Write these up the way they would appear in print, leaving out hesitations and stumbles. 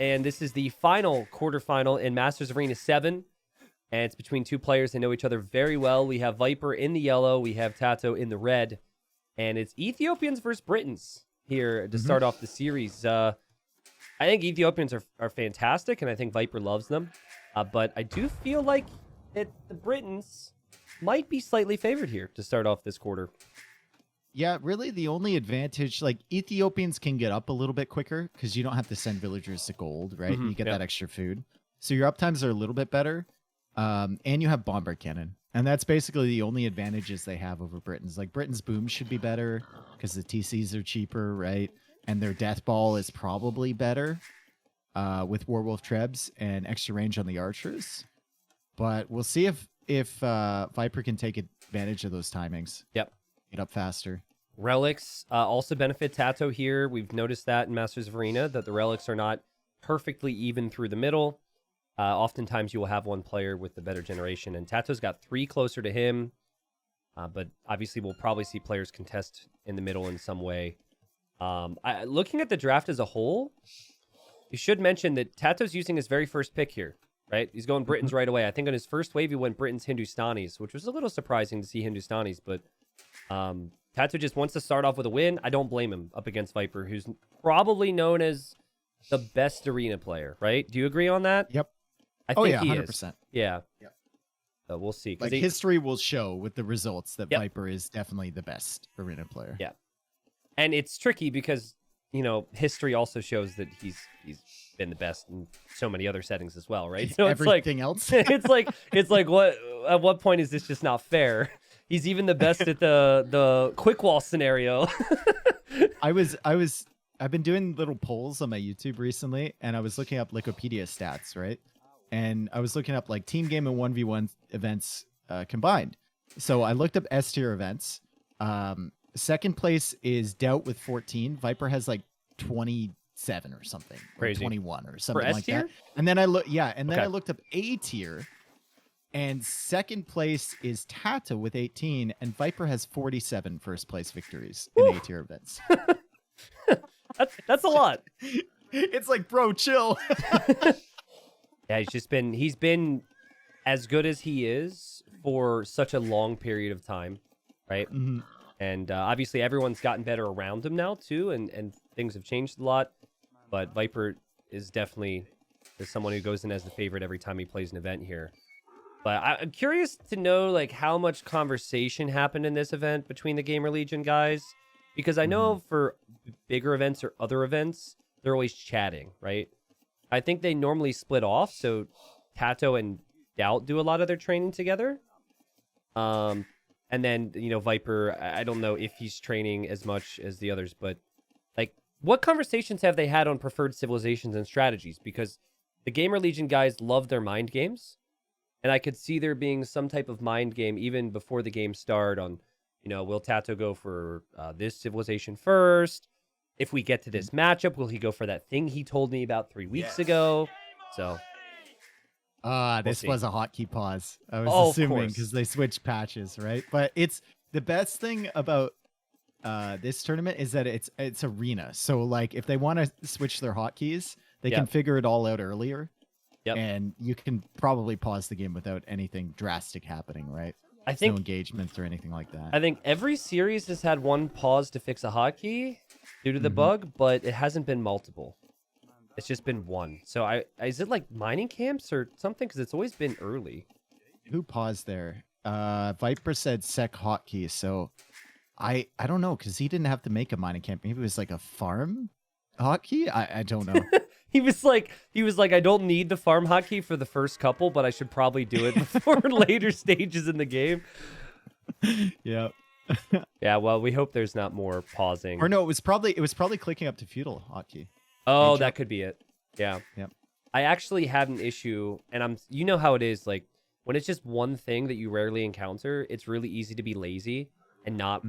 and this is the final quarterfinal in Masters Arena 7, and it's between two players that know each other very well. We have Viper in the yellow, we have TaToH in the red, and it's Ethiopians versus Britons here to start off the series. I think Ethiopians are fantastic, and I think Viper loves them, but I do feel like the Britons might be slightly favored here to start off this quarter. Yeah, really the only advantage, like Ethiopians can get up a little bit quicker because you don't have to send villagers to gold, right? You get that extra food. So your uptimes are a little bit better. And you have bombard cannon. And that's basically the only advantages they have over Britons. Like Britain's boom should be better because the TCs are cheaper, right? And their death ball is probably better with Warwolf Trebs and extra range on the archers. But we'll see if Viper can take advantage of those timings. Yep. Get up faster. Relics also benefit TaToH here. We've noticed that in Masters of Arena, that the relics are not perfectly even through the middle. Oftentimes you will have one player with the better generation, and TaToH's got 3 closer to him. But obviously we'll probably see players contest in the middle in some way. Looking at the draft as a whole, you should mention that TaToH's using his very first pick here, right? He's going Britons right away. I think on his first wave he went Britons Hindustanis, which was a little surprising to see Hindustanis, but TaToH just wants to start off with a win. I don't blame him up against Viper, who's probably known as the best arena player, right? Do you agree on that? Yep. I think he 100%. is. Yeah. Yep. So we'll see. Like history will show with the results that Viper is definitely the best arena player. Yeah. And it's tricky because, you know, history also shows that he's been the best in so many other settings as well, right? So everything else. it's like what at what point is this just not fair? He's even the best at the quick wall scenario. I've been doing little polls on my YouTube recently, and I was looking up Wikipedia stats, right? And I was looking up like team game and 1v1 events combined. So I looked up S tier events. Second place is Doubt with 14. Viper has like 27 or something. Crazy. Or 21 or something For like S-tier? that. And then I looked up A tier. And second place is TaToH with 18, and Viper has 47 first place victories in A tier events. That's a lot. It's like, bro, chill. Yeah, he's been as good as he is for such a long period of time, right? And obviously everyone's gotten better around him now too, and things have changed a lot. But Viper is definitely someone who goes in as the favorite every time he plays an event here. But I'm curious to know like how much conversation happened in this event between the Gamer Legion guys, because I know for bigger events or other events, they're always chatting, right? I think they normally split off, so TaToH and Doubt do a lot of their training together. And then, you know, Viper, I don't know if he's training as much as the others, but like what conversations have they had on preferred civilizations and strategies? Because the Gamer Legion guys love their mind games. And I could see there being some type of mind game even before the game start on, you know, will TaToH go for this civilization first? If we get to this matchup, will he go for that thing he told me about 3 weeks ago? So. This was a hotkey pause. I was assuming because they switched patches, right? But it's the best thing about this tournament is that it's arena. So like if they want to switch their hotkeys, they can figure it all out earlier. Yep. And you can probably pause the game without anything drastic happening, right? I think no engagements or anything like that. I think every series has had one pause to fix a hotkey due to the bug, but it hasn't been multiple. It's just been one. So is it like mining camps or something? Because it's always been early. Who paused there? Viper said sec hotkey. So I don't know because he didn't have to make a mining camp. Maybe it was like a farm hotkey. I don't know. He was like, I don't need the farm hotkey for the first couple, but I should probably do it before later stages in the game. Yeah. Yeah. Well, we hope there's not more pausing. Or no, it was probably clicking up to feudal hotkey. Oh, that could be it. Yeah. Yep. I actually had an issue, and you know how it is. Like when it's just one thing that you rarely encounter, it's really easy to be lazy and not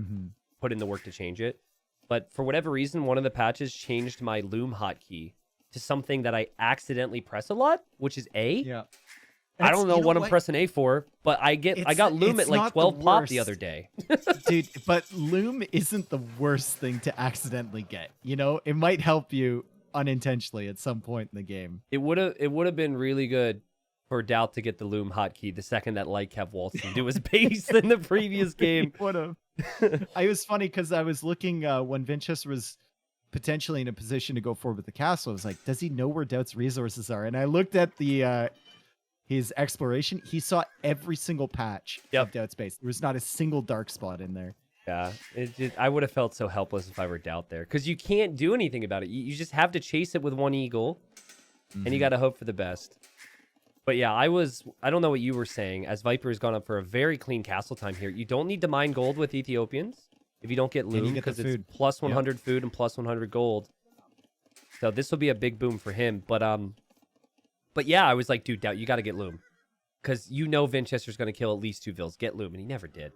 put in the work to change it. But for whatever reason, one of the patches changed my loom hotkey to something that I accidentally press a lot, which is A. Yeah. I don't know what I'm pressing A for, but I got loom at like 12 pop the other day. Dude, but loom isn't the worst thing to accidentally get. You know, it might help you unintentionally at some point in the game. It would have been really good for Doubt to get the Loom hotkey the second that Light kept waltzing into his base in the previous game. Would have. I was funny because I was looking when Vinchester was potentially in a position to go forward with the castle. I was like, does he know where Doubt's resources are? And I looked at the his exploration. He saw every single patch of Doubt's base. There was not a single dark spot in there. Yeah, I would have felt so helpless if I were Doubt there, because you can't do anything about it. You just have to chase it with one eagle, and you got to hope for the best. But yeah, I don't know what you were saying, as Viper has gone up for a very clean castle time here. You don't need to mine gold with Ethiopians if you don't get loom, because it's plus 100 food and plus 100 gold. So this will be a big boom for him. But yeah, I was like, dude, Doubt, you got to get loom, because you know Vinchester's going to kill at least 2 vills. Get loom, and he never did.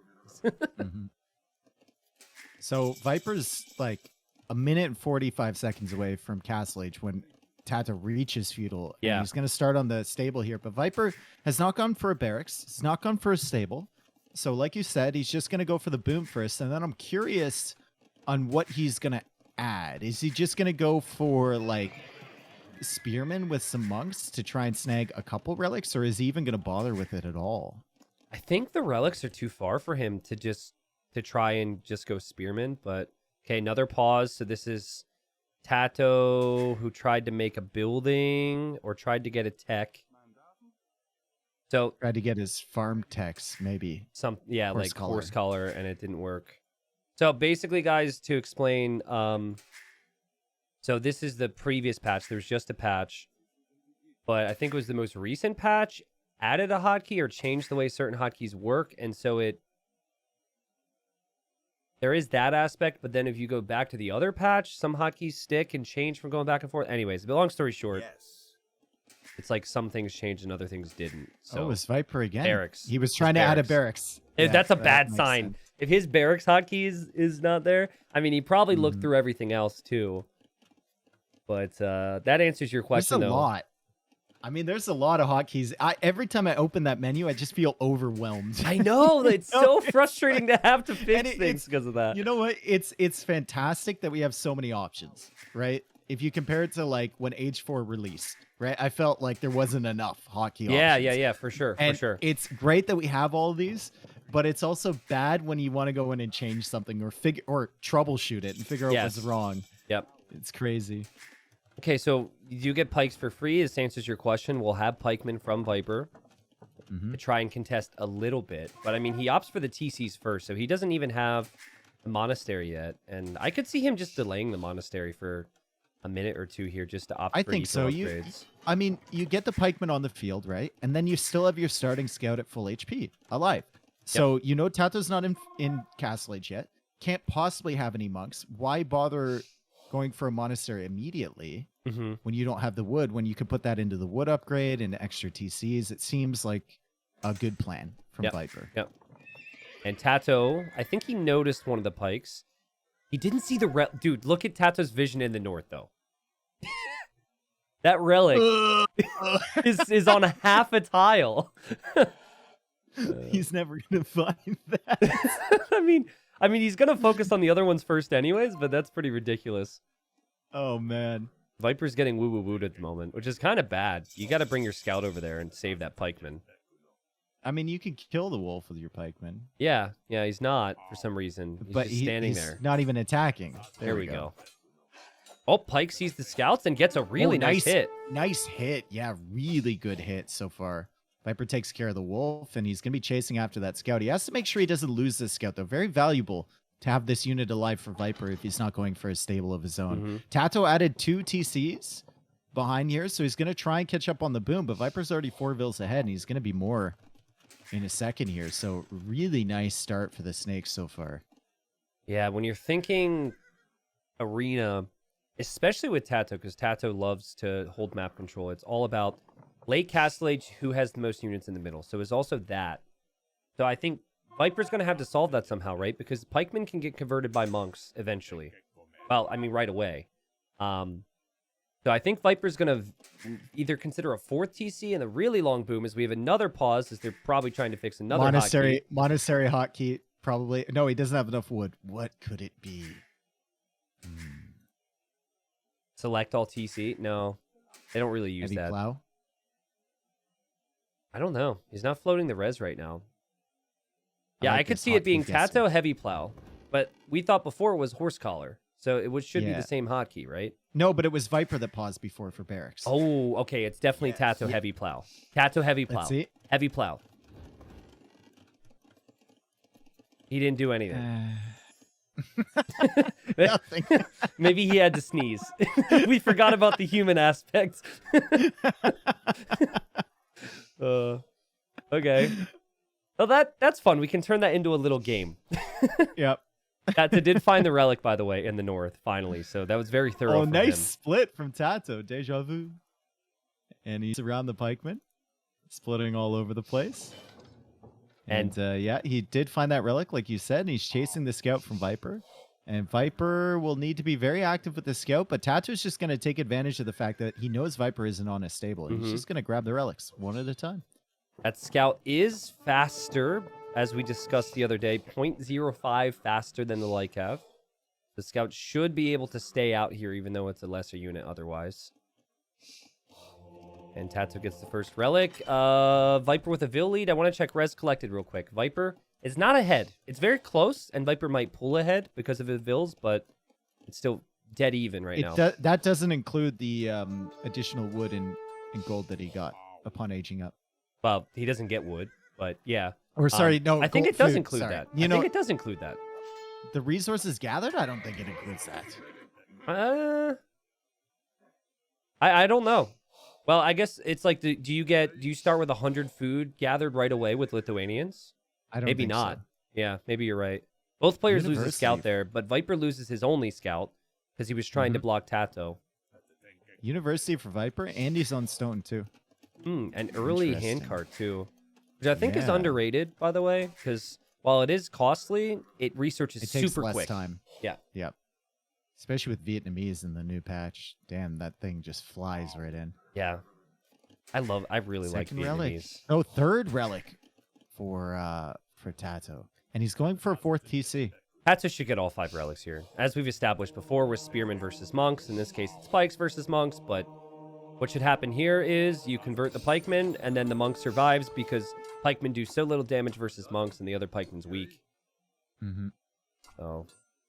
So Viper's like a minute and 45 seconds away from Castle Age when TaToH reaches feudal. Yeah. And he's going to start on the stable here, but Viper has not gone for a barracks. He's not gone for a stable. So like you said, he's just going to go for the boom first. And then I'm curious on what he's going to add. Is he just going to go for like spearmen with some monks to try and snag a couple relics, or is he even going to bother with it at all? I think the relics are too far for him to try and just go spearmen. But okay, another pause. So this is TaToH, who tried to make a building or tried to get a tech. So tried to get his farm techs, maybe. Like horse collar, and it didn't work. So basically, guys, to explain, so this is the previous patch. There was just a patch, but I think it was the most recent patch added a hotkey or changed the way certain hotkeys work, and so there is that aspect, but then if you go back to the other patch, some hotkeys stick and change from going back and forth. Anyways, but long story short, it's like some things changed and other things didn't. So it's Viper again. Barracks. He was trying to add a barracks. That's a bad sign. Sense. If his barracks hotkey is not there, I mean, he probably looked through everything else too. But that answers your question, There's a lot. I mean, there's a lot of hotkeys. Every time I open that menu, I just feel overwhelmed. I know. It's so frustrating to have to fix things because of that. You know what? It's fantastic that we have so many options, right? If you compare it to like when Age 4 released, right? I felt like there wasn't enough hotkey options. Yeah, for sure, for sure. It's great that we have all of these, but it's also bad when you want to go in and change something or troubleshoot it and figure out what's wrong. Yep. It's crazy. Okay, so you do get pikes for free. This answers your question. We'll have pikemen from Viper to try and contest a little bit. But, I mean, he opts for the TCs first, so he doesn't even have the monastery yet. And I could see him just delaying the monastery for a minute or two here just to opt for upgrades. I mean, you get the pikemen on the field, right? And then you still have your starting scout at full HP, alive. So you know TaToH's not in Castle Age yet. Can't possibly have any monks. Why bother going for a monastery immediately when you don't have the wood, when you could put that into the wood upgrade and extra TCs? It seems like a good plan from Viper. Yep. And TaToH, I think he noticed one of the pikes. He didn't see the dude, look at TaToH's vision in the north, though. That relic is on a half a tile. He's never going to find that. I mean, he's going to focus on the other ones first anyways, but that's pretty ridiculous. Oh, man. Viper's getting woo-woo-wooed at the moment, which is kind of bad. You got to bring your scout over there and save that pikeman. I mean, you can kill the wolf with your pikeman. Yeah, he's not for some reason. He's just standing there. Not even attacking. There we go. Oh, Pike sees the scouts and gets a really nice hit. Nice hit. Yeah, really good hit so far. Viper takes care of the wolf, and he's going to be chasing after that scout. He has to make sure he doesn't lose this scout, though. Very valuable to have this unit alive for Viper if he's not going for a stable of his own. TaToH added 2 TCs behind here, so he's going to try and catch up on the boom, but Viper's already 4 vills ahead, and he's going to be more in a second here. So really nice start for the Snakes so far. Yeah, when you're thinking arena, especially with TaToH, because TaToH loves to hold map control, it's all about late Castle Age, who has the most units in the middle. So it's also that. So I think Viper's going to have to solve that somehow, right? Because pikemen can get converted by monks eventually. Well, I mean, right away. So I think Viper's going to either consider a 4th TC and a really long boom, as we have another pause, as they're probably trying to fix another hotkey. Monastery hotkey, probably. No, he doesn't have enough wood. What could it be? Select all TC? No, they don't really use Heavy that. plow. I don't know. He's not floating the res right now. Yeah, like I could this see it being hotkey guessing. TaToH heavy plow, but we thought before it was horse collar, so it should be Yeah. the same hotkey, right? No, but it was Viper that paused before for barracks. Oh, okay. It's definitely TaToH heavy plow. TaToH heavy plow. Let's see. Heavy plow. He didn't do anything. Nothing. Maybe he had to sneeze. We forgot about the human aspect. Okay. Well, that's fun. We can turn that into a little game. Yep. TaToH did find the relic, by the way, in the north, finally. So that was very thorough. Oh, for nice him. split from TaToH. Deja vu. And he's around the pikeman, splitting all over the place. And yeah, he did find that relic, like you said, and he's chasing the scout from Viper. And Viper will need to be very active with the scout, but TaToH's just going to take advantage of the fact that he knows Viper isn't on his stable. He's just going to grab the relics one at a time. That scout is faster, as we discussed the other day, 0.05 faster than the Lycav. The scout should be able to stay out here, even though it's a lesser unit otherwise. And TaToH gets the first relic. Viper with a Vil lead. I want to check res collected real quick. Viper is not ahead. It's very close, and Viper might pull ahead because of his Vils, but it's still dead even right now. That doesn't include the additional wood and gold that he got upon aging up. Well, he doesn't get wood, but yeah. Or sorry, no. I think gold it does food, include sorry. that. You I know, think it does include that. the resources gathered, I don't think it includes that. I don't know. Well, I guess it's like, do you start with 100 food gathered right away with Lithuanians? I don't Maybe think not. so. Yeah, maybe you're right. Both players lose a University. scout there, but Viper loses his only scout because he was trying to block TaToH. University for Viper, and he's on stone too. An early Interesting. handcart too, which I think is Yeah. underrated, by the way, because while it is costly, it researches It takes super less quick. time. Yeah. Yep. Especially with Vietnamese in the new patch. Damn, that thing just flies right in. Yeah. I really like Second relic. Vietnamese. Oh, third relic for TaToH. And he's going for a fourth TC. TaToH should get all 5 relics here. As we've established before with Spearmen versus Monks, in this case it's Pikes versus Monks, but what should happen here is you convert the Pikeman, and then the Monk survives because Pikemen do so little damage versus Monks, and the other Pikeman's weak. Mm-hmm. So,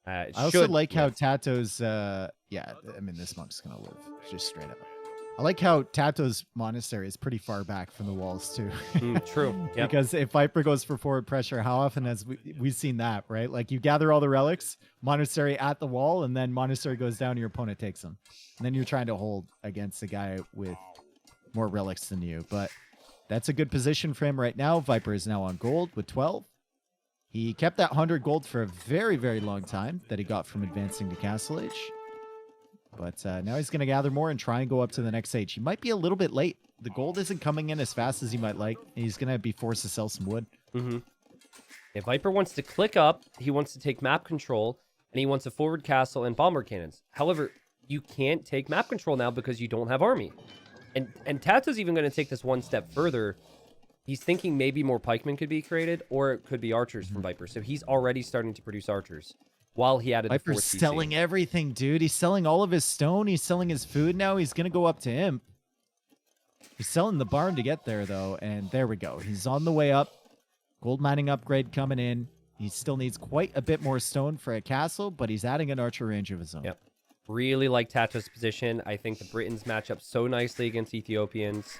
I also like how TaToH's, yeah, I mean, this monk's going to live, just straight up. I like how TaToH's monastery is pretty far back from the walls, too. True. Yep. Because if Viper goes for forward pressure, how often has we've seen that, right? Like, you gather all the relics, monastery at the wall, and then monastery goes down, your opponent takes them. And then you're trying to hold against a guy with more relics than you. But that's a good position for him right now. Viper is now on gold with 12. He kept that 100 gold for a very, very long time that he got from advancing to Castle Age. But now he's going to gather more and try and go up to the next stage. He might be a little bit late. The gold isn't coming in as fast as he might like. And he's going to be forced to sell some wood. If Viper wants to click up, he wants to take map control, and he wants a forward castle and bomber cannons. However, you can't take map control now because you don't have army. And TaToH's even going to take this one step further. He's thinking maybe more pikemen could be created, or it could be archers from Viper. So he's already starting to produce archers while he added the Viper's 4th TC. selling everything, dude. He's selling all of his stone. He's selling his food now. He's going to go up to Imp. He's selling the barn to get there, though. And there we go. He's on the way up. Gold mining upgrade coming in. He still needs quite a bit more stone for a castle, but he's adding an archer range of his own. Yep. Really like TaToH's position. I think the Britons match up so nicely against Ethiopians.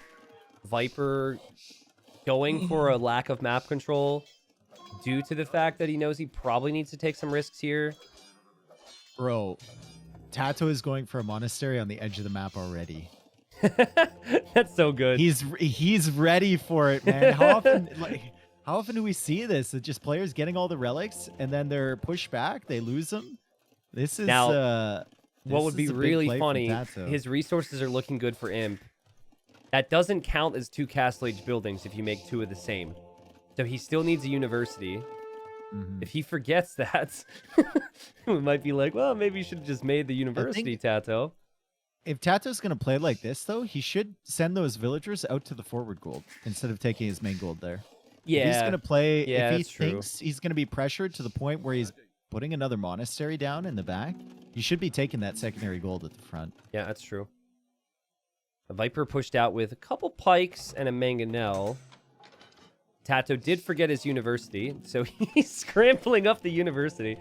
Viper going for a lack of map control due to the fact that he knows he probably needs to take some risks here. Bro, TaToH is going for a monastery on the edge of the map already. That's so good. He's ready for it, man. How often do we see this? It's just players getting all the relics and then they're pushed back, they lose them. This is Now, what would be is a big really play for funny, TaToH. his resources are looking good for Imp. That doesn't count as 2 Castle Age buildings if you make 2 of the same. So he still needs a university. If he forgets that, we might be like, well, maybe you should have just made the university, TaToH. If TaToH's going to play like this, though, he should send those villagers out to the forward gold instead of taking his main gold there. Yeah. If he's going to play, Yeah, if he that's true. thinks he's going to be pressured to the point where he's putting another monastery down in the back, you should be taking that secondary gold at the front. Yeah, that's true. The Viper pushed out with a couple pikes and a mangonel. TaToH did forget his university, so he's scrambling up the university.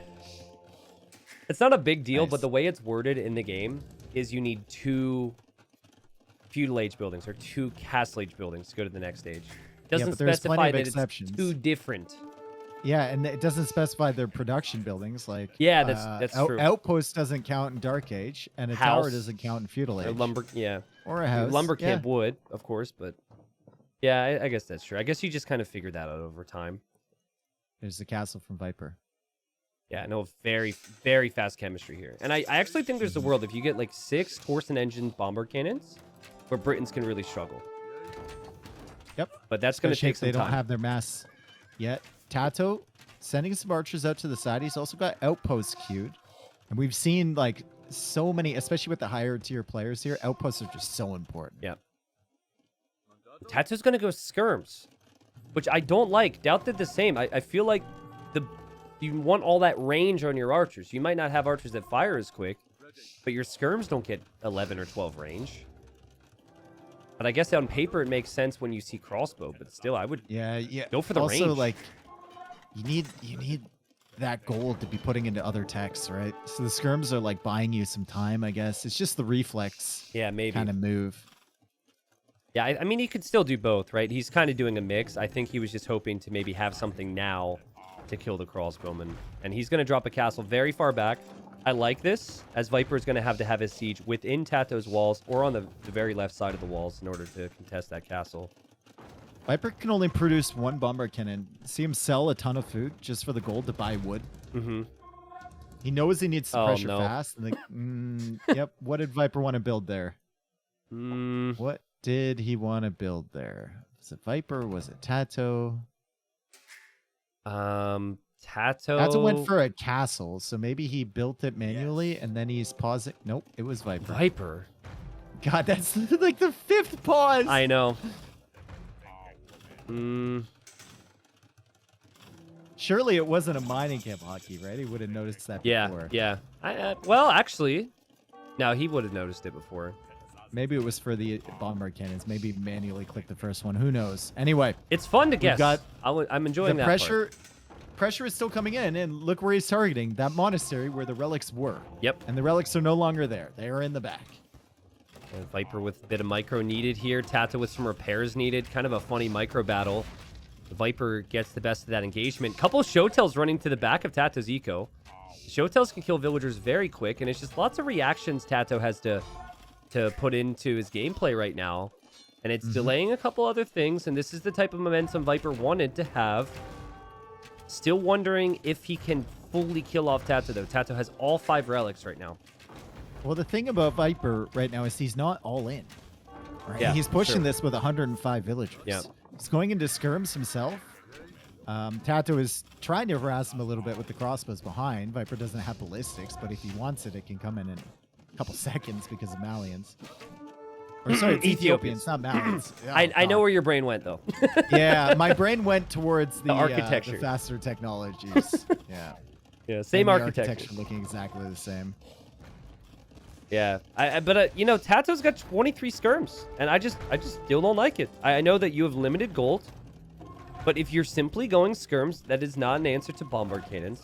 It's not a big deal, but the way it's worded in the game is you need 2 feudal age buildings or 2 castle age buildings to go to the next stage. It doesn't specify that it's 2 different. Yeah, and it doesn't specify their production buildings. Like yeah, that's true. Outpost doesn't count in Dark Age, and a tower doesn't count in feudal age. A lumber, yeah, or a house. Lumber camp would, of course, but yeah, I guess that's true. I guess you just kind of figured that out over time. There's the castle from Viper. Yeah, no, very, very fast chemistry here. And I actually think there's a world if you get like 6 horse and engine bomber cannons where Britons can really struggle. Yep. But that's going to take some time. They don't have their mass yet. TaToH sending some archers out to the side. He's also got outposts queued. And we've seen like so many, especially with the higher tier players here, outposts are just so important. Yeah. TaToH's going to go skirms, which I don't like. Doubt did the same. I feel like you want all that range on your archers. You might not have archers that fire as quick, but your skirms don't get 11 or 12 range. But I guess on paper it makes sense when you see crossbow, but still I would go for the range. Also, like, you need that gold to be putting into other techs, right? So the skirms are like buying you some time, I guess. It's just the reflex kind of move. Yeah, I mean, he could still do both, right? He's kind of doing a mix. I think he was just hoping to maybe have something now to kill the crossbowman. And he's going to drop a castle very far back. I like this, as Viper is going to have his siege within TaToH's walls or on the very left side of the walls in order to contest that castle. Viper can only produce 1 bomber cannon. See him sell a ton of food just for the gold to buy wood. Mm-hmm. He knows he needs to pressure fast. And yep, what did Viper want to build there? What did he want to build there? Was it Viper? Was it TaToH? TaToH went for a castle, so maybe he built it manually and then he's pausing. Nope, it was Viper. God, that's like the 5th pause. I know. Surely it wasn't a mining camp hockey, right? He would have noticed that before. Yeah. Well, actually, no, he would have noticed it before. Maybe it was for the bomber cannons. Maybe manually click the first one. Who knows? Anyway, it's fun to guess. I'm enjoying the that pressure. Pressure is still coming in, and look where he's targeting. That monastery where the relics were. Yep. And the relics are no longer there. They are in the back. And Viper with a bit of micro needed here. TaToH with some repairs needed. Kind of a funny micro battle. The Viper gets the best of that engagement. Couple showtails running to the back of TaToH's eco. Showtails can kill villagers very quick, and it's just lots of reactions TaToH has to put into his gameplay right now. And it's delaying a couple other things, and this is the type of momentum Viper wanted to have. Still wondering if he can fully kill off TaToH, though. TaToH has all 5 relics right now. Well, the thing about Viper right now is he's not all in. Right? Yeah, he's pushing this with 105 villagers. Yeah. He's going into skirms himself. TaToH is trying to harass him a little bit with the crossbows behind. Viper doesn't have ballistics, but if he wants it, it can come in a couple seconds because of Malians. Or sorry, it's Ethiopians, not Malians. Oh, I know where your brain went, though. Yeah, my brain went towards the architecture. the faster technologies. Yeah, same architecture looking exactly the same. Yeah, but you know, TaToH's got 23 skirms, and I just still don't like it. I know that you have limited gold, but if you're simply going skirms, that is not an answer to bombard cannons.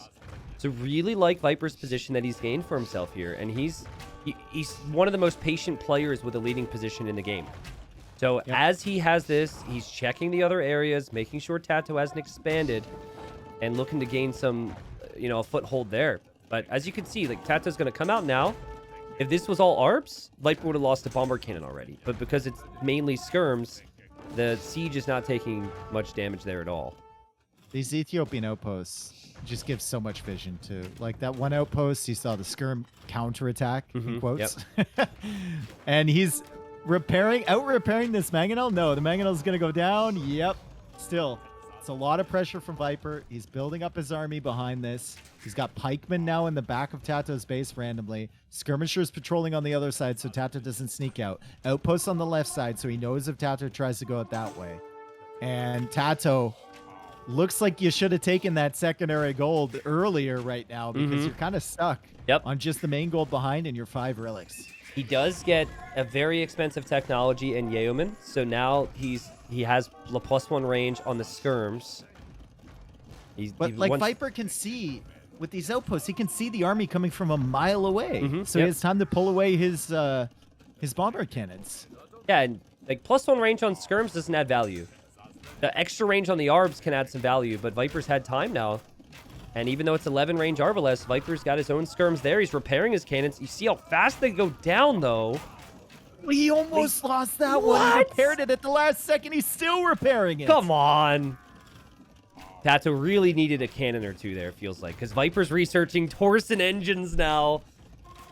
So really like Viper's position that he's gained for himself here, and he's one of the most patient players with a leading position in the game. So as he has this, he's checking the other areas, making sure TaToH hasn't expanded, and looking to gain some, a foothold there. But as you can see, like TaToH's going to come out now. If this was all ARPs, Viper would have lost a bomber cannon already. But because it's mainly skirms, the siege is not taking much damage there at all. These Ethiopian outposts just give so much vision too. Like that one outpost, you saw the skirm counterattack, in quotes. Yep. And he's out-repairing this mangonel. No, the mangonel is going to go down. Yep. Still, it's a lot of pressure from Viper. He's building up his army behind this. He's got pikemen now in the back of TaToH's base randomly. Skirmishers patrolling on the other side so TaToH doesn't sneak out. Outposts on the left side so he knows if TaToH tries to go out that way. And TaToH looks like you should have taken that secondary gold earlier right now because you're kind of stuck on just the main gold behind and your 5 relics. He does get a very expensive technology in Yeoman, so now he has the +1 range on the skirms. But like Viper can see with these outposts, he can see the army coming from a mile away, so he has time to pull away his bombard cannons. Yeah, and like +1 range on skirms doesn't add value. The extra range on the arbs can add some value, but Viper's had time now. And even though it's 11 range arbalest, Viper's got his own skirms there. He's repairing his cannons. You see how fast they go down, though. He almost lost that one. He repaired it at the last second. He's still repairing it. Come on. TaToH really needed a cannon or two there, it feels like. Because Viper's researching Torsen engines now.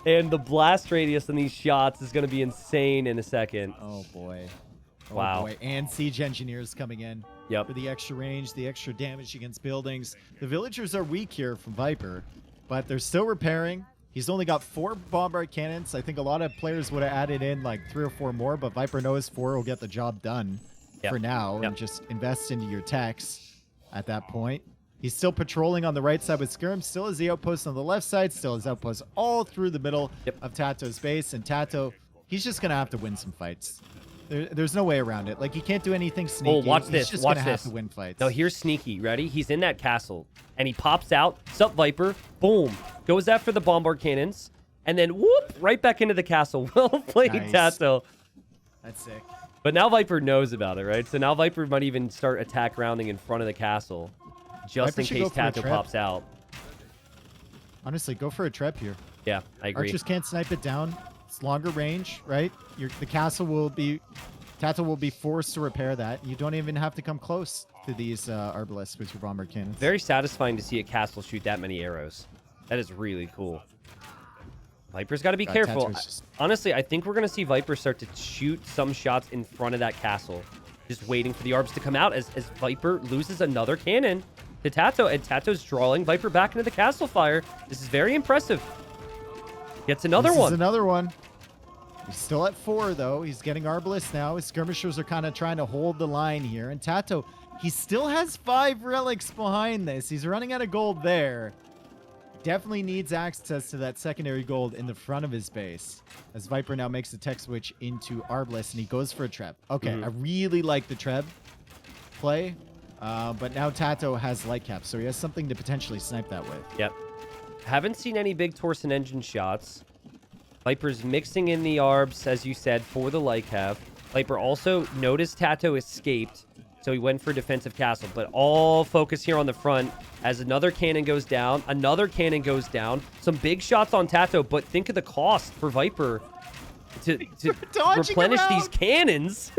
And the blast radius on these shots is going to be insane in a second. Oh, boy. Oh, wow. Boy. And siege engineers coming in for the extra range, the extra damage against buildings. The villagers are weak here from Viper, but they're still repairing. He's only got 4 bombard cannons. I think a lot of players would have added in like 3 or 4 more, but Viper knows 4 will get the job done for now and just invest into your techs at that point. He's still patrolling on the right side with skirms, still has the outpost on the left side, still has outposts all through the middle of TaToH's base, and TaToH, he's just going to have to win some fights. There's no way around it. Like, he can't do anything sneaky. Oh, watch this. He's just watch gonna this. have to win fights. No, here's sneaky. Ready? He's in that castle, and he pops out. Sup, Viper? Boom. Goes after the bombard cannons, and then whoop, right back into the castle. Well played, TaToH. That's sick. But now Viper knows about it, right? So now Viper might even start attack rounding in front of the castle, just in case TaToH pops out. Honestly, go for a trap here. Yeah, I agree. Archers can't snipe it down. It's longer range, right? The castle will be... TaToH will be forced to repair that. You don't even have to come close to these arbalests with your bombard cannons. Very satisfying to see a castle shoot that many arrows. That is really cool. Viper's got to be careful. Honestly, I think we're going to see Viper start to shoot some shots in front of that castle. Just waiting for the arbs to come out as Viper loses another cannon to TaToH. And TaToH's drawing Viper back into the castle fire. This is very impressive. Gets another one. This is another one. He's still at 4, though. He's getting arbalists now. His skirmishers are kind of trying to hold the line here. And TaToH, he still has 5 relics behind this. He's running out of gold there. Definitely needs access to that secondary gold in the front of his base. As Viper now makes the tech switch into arbalest, and he goes for a treb. Okay, I really like the treb play. But now TaToH has light cap, so he has something to potentially snipe that with. Yep. Haven't seen any big Torsen engine shots. Viper's mixing in the arbs, as you said, for the light cap. Viper also noticed TaToH escaped, so he went for defensive castle. But all focus here on the front as another cannon goes down. Another cannon goes down. Some big shots on TaToH, but think of the cost for Viper to replenish these cannons.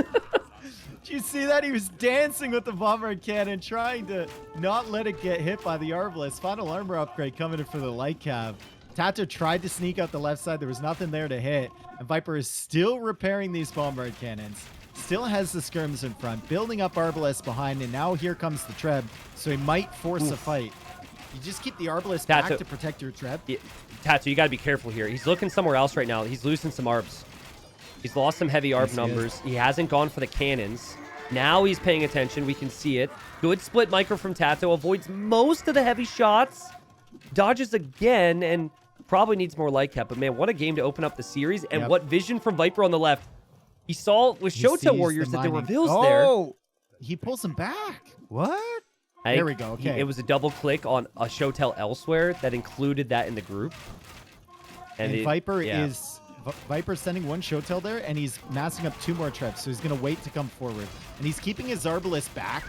Did you see that? He was dancing with the bombard cannon, trying to not let it get hit by the arbalest. Final armor upgrade coming in for the light cap. TaToH tried to sneak out the left side. There was nothing there to hit. And Viper is still repairing these bombard cannons. Still has the skirms in front. Building up arbalest behind. And now here comes the treb. So he might force a fight. You just keep the arbalest back to protect your treb. Yeah, TaToH, you got to be careful here. He's looking somewhere else right now. He's losing some arbs. He's lost some heavy arb numbers. He hasn't gone for the cannons. Now he's paying attention. We can see it. Good split micro from TaToH. Avoids most of the heavy shots. Dodges again and probably needs more light cap. But man, what a game to open up the series. And what vision from Viper on the left. He saw with Shotel Warriors that there were vills there. Oh, he pulls him back. What? There we go. Okay. It was a double click on a Shotel elsewhere that included that in the group. And Viper is... Viper's sending 1 Shotel there, and he's massing up 2 more trebs, so he's going to wait to come forward. And he's keeping his arbalest back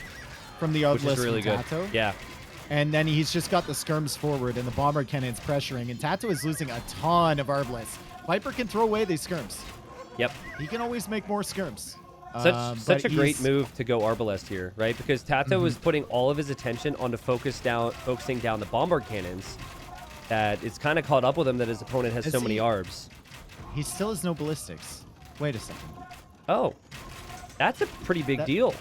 from the arbalest really from good. TaToH. Yeah. And then he's just got the skirms forward, and the bomber cannon's pressuring, and TaToH is losing a ton of arbalest. Viper can throw away these skirms. Yep. He can always make more skirms. Such a great move to go arbalest here, right? Because TaToH was putting all of his attention onto focusing down the bombard cannons. That it's kind of caught up with him that his opponent has so many arbs. He still has no ballistics. Wait a second. Oh, that's a pretty big deal.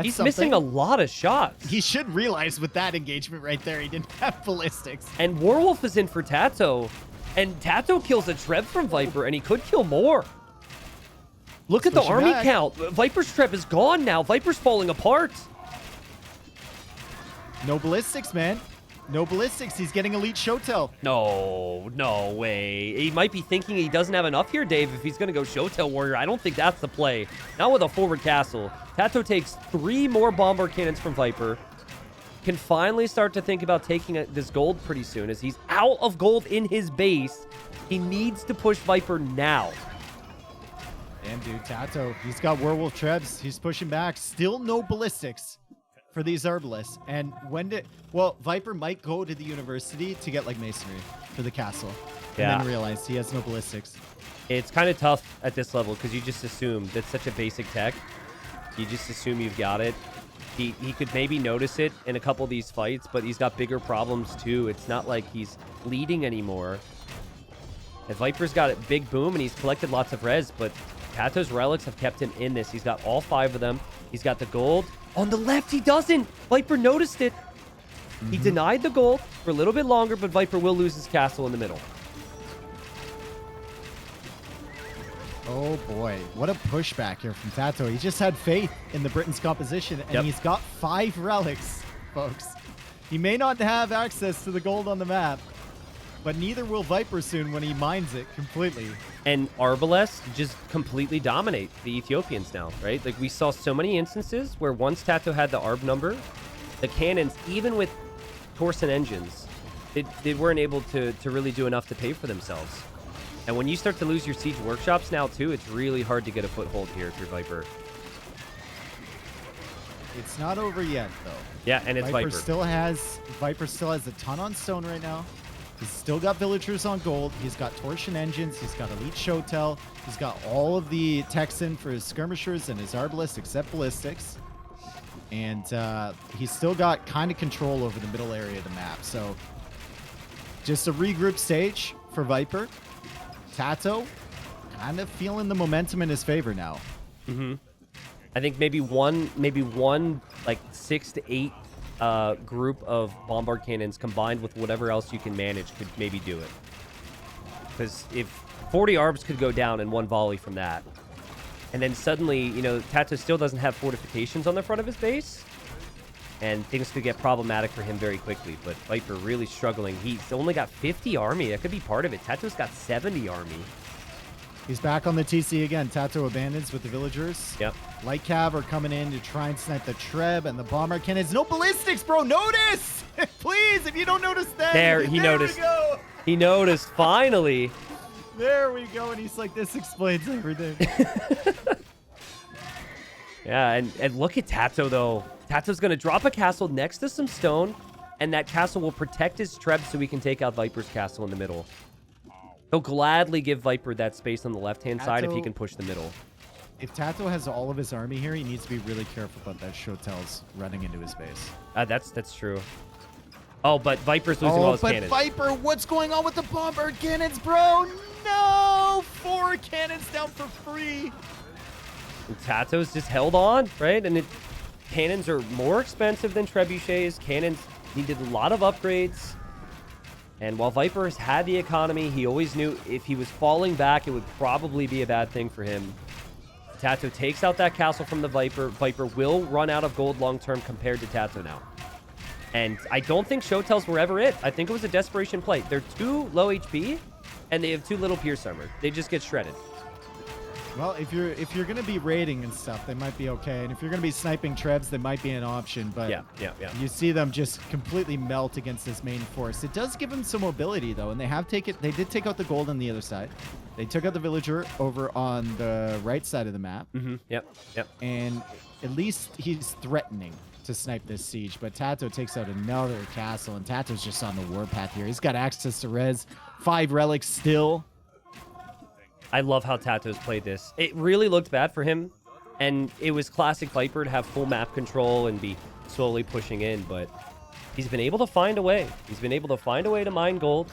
He's missing something. a lot of shots. He should realize with that engagement right there, he didn't have ballistics. And Warwolf is in for TaToH. And TaToH kills a Treb from Viper, and he could kill more. Look at the army count. Viper's Treb is gone now. Viper's falling apart. No ballistics, man. No ballistics. He's getting elite Shotel. No way. He might be thinking he doesn't have enough here, Dave, if he's going to go Shotel Warrior. I don't think that's the play. Not with a forward castle. TaToH takes 3 more bombard cannons from Viper. Can finally start to think about taking this gold pretty soon, as he's out of gold in his base. He needs to push Viper now. Damn, dude, TaToH, he's got Werewolf Trebs. He's pushing back. Still no ballistics for these Arbalists. And well, Viper might go to the university to get like masonry for the castle. Yeah. And then realize he has no ballistics. It's kind of tough at this level because you just assume that's such a basic tech. You just assume you've got it. He could maybe notice it in a couple of these fights, but he's got bigger problems too. It's not like he's leading anymore. And Viper's got a big boom and he's collected lots of res, but TaToH's relics have kept him in this. He's got all 5 of them. He's got the gold. On the left, he doesn't. Viper noticed it. He denied the gold for a little bit longer, but Viper will lose his castle in the middle. Oh boy, what a pushback here from TaToH. He just had faith in the Britain's composition, and he's got 5 relics, folks. He may not have access to the gold on the map, but neither will Viper soon when he mines it completely. And Arbalest just completely dominate the Ethiopians now, right? Like, we saw so many instances where once TaToH had the Arb number, the cannons, even with Torsen engines, they weren't able to really do enough to pay for themselves. And when you start to lose your siege workshops now, too, it's really hard to get a foothold here if you're Viper. It's not over yet, though. Yeah, and it's Viper. Viper still has a ton on stone right now. He's still got villagers on gold. He's got torsion engines. He's got elite Shotel. He's got all of the Texan for his skirmishers and his arbalists except ballistics. And he's still got kind of control over the middle area of the map. So just a regroup stage for Viper. TaToH kind of feeling the momentum in his favor now. I think maybe one like 6 to 8 group of bombard cannons combined with whatever else you can manage could maybe do it. Because if 40 arbs could go down in one volley from that, and then suddenly, you know, TaToH still doesn't have fortifications on the front of his base, and things could get problematic for him very quickly. But Viper really struggling. He's only got 50 army. That could be part of it. TaToH's got 70 army. He's back on the TC again. TaToH abandons with the villagers. Yep. Light Cav are coming in to try and snipe the Treb and the bomber cannons. No ballistics, bro. Notice! Please, if you don't notice that. There, he noticed. We go. He noticed, finally. There we go. And he's like, this explains everything. Yeah, and look at TaToH, though. TaToH's going to drop a castle next to some stone, and that castle will protect his Treb so we can take out Viper's castle in the middle. He'll gladly give Viper that space on the left-hand side if he can push the middle. If TaToH has all of his army here, he needs to be really careful about that Shotel's running into his base. That's true. Oh, but Viper's losing all his cannons. Viper, what's going on with the bombard cannons, bro? No! 4 cannons down for free. And TaToH's just held on, right? And cannons are more expensive than trebuchets. Cannons needed a lot of upgrades. And while Viper has had the economy, he always knew if he was falling back, it would probably be a bad thing for him. TaToH takes out that castle from the Viper. Viper will run out of gold long-term compared to TaToH now. And I don't think Shotels were ever it. I think it was a desperation play. They're too low HP, and they have too little Pierce Armor. They just get shredded. Well, if you're going to be raiding and stuff, they might be okay. And if you're going to be sniping Trebs, they might be an option. But yeah. You see them just completely melt against this main force. It does give them some mobility, though, and they did take out the gold on the other side. They took out the villager over on the right side of the map. Yep. And at least he's threatening to snipe this siege. But TaToH takes out another castle, and TaToH's just on the warpath here. He's got access to res. 5 relics still. I love how TaToH's played this. It really looked bad for him, and it was classic Viper to have full map control and be slowly pushing in, but he's been able to find a way. He's been able to find a way to mine gold.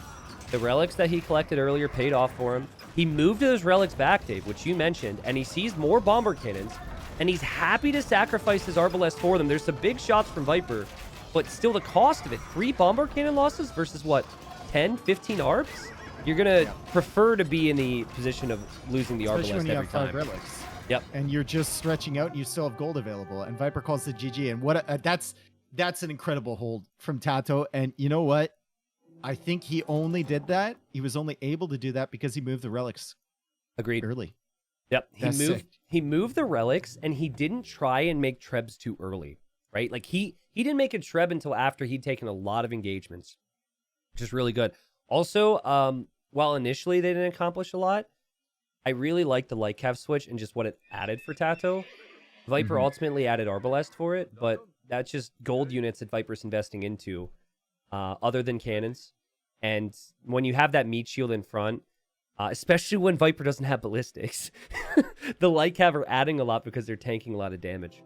The relics that he collected earlier paid off for him. He moved those relics back, Dave, which you mentioned, and he sees more bomber cannons, and he's happy to sacrifice his arbalest for them. There's some big shots from Viper, but still the cost of it. 3 bomber cannon losses versus, what, 10, 15 arbs? You're going to prefer to be in the position of losing the arbalest every time. Especially when you have 5 relics. Yep. And you're just stretching out and you still have gold available. And Viper calls the GG. And what That's an incredible hold from TaToH. And you know what? I think he only did that. He was only able to do that because he moved the relics Agreed. early. Yep. That's sick. He moved the relics, and he didn't try and make trebs too early, right? Like he didn't make a treb until after he'd taken a lot of engagements, which is really good. Also, while initially they didn't accomplish a lot, I really liked the light cav switch and just what it added for TaToH. Viper ultimately added Arbalest for it, but that's just gold units that Viper's investing into, other than cannons. And when you have that meat shield in front, especially when Viper doesn't have ballistics, the light cav are adding a lot because they're tanking a lot of damage.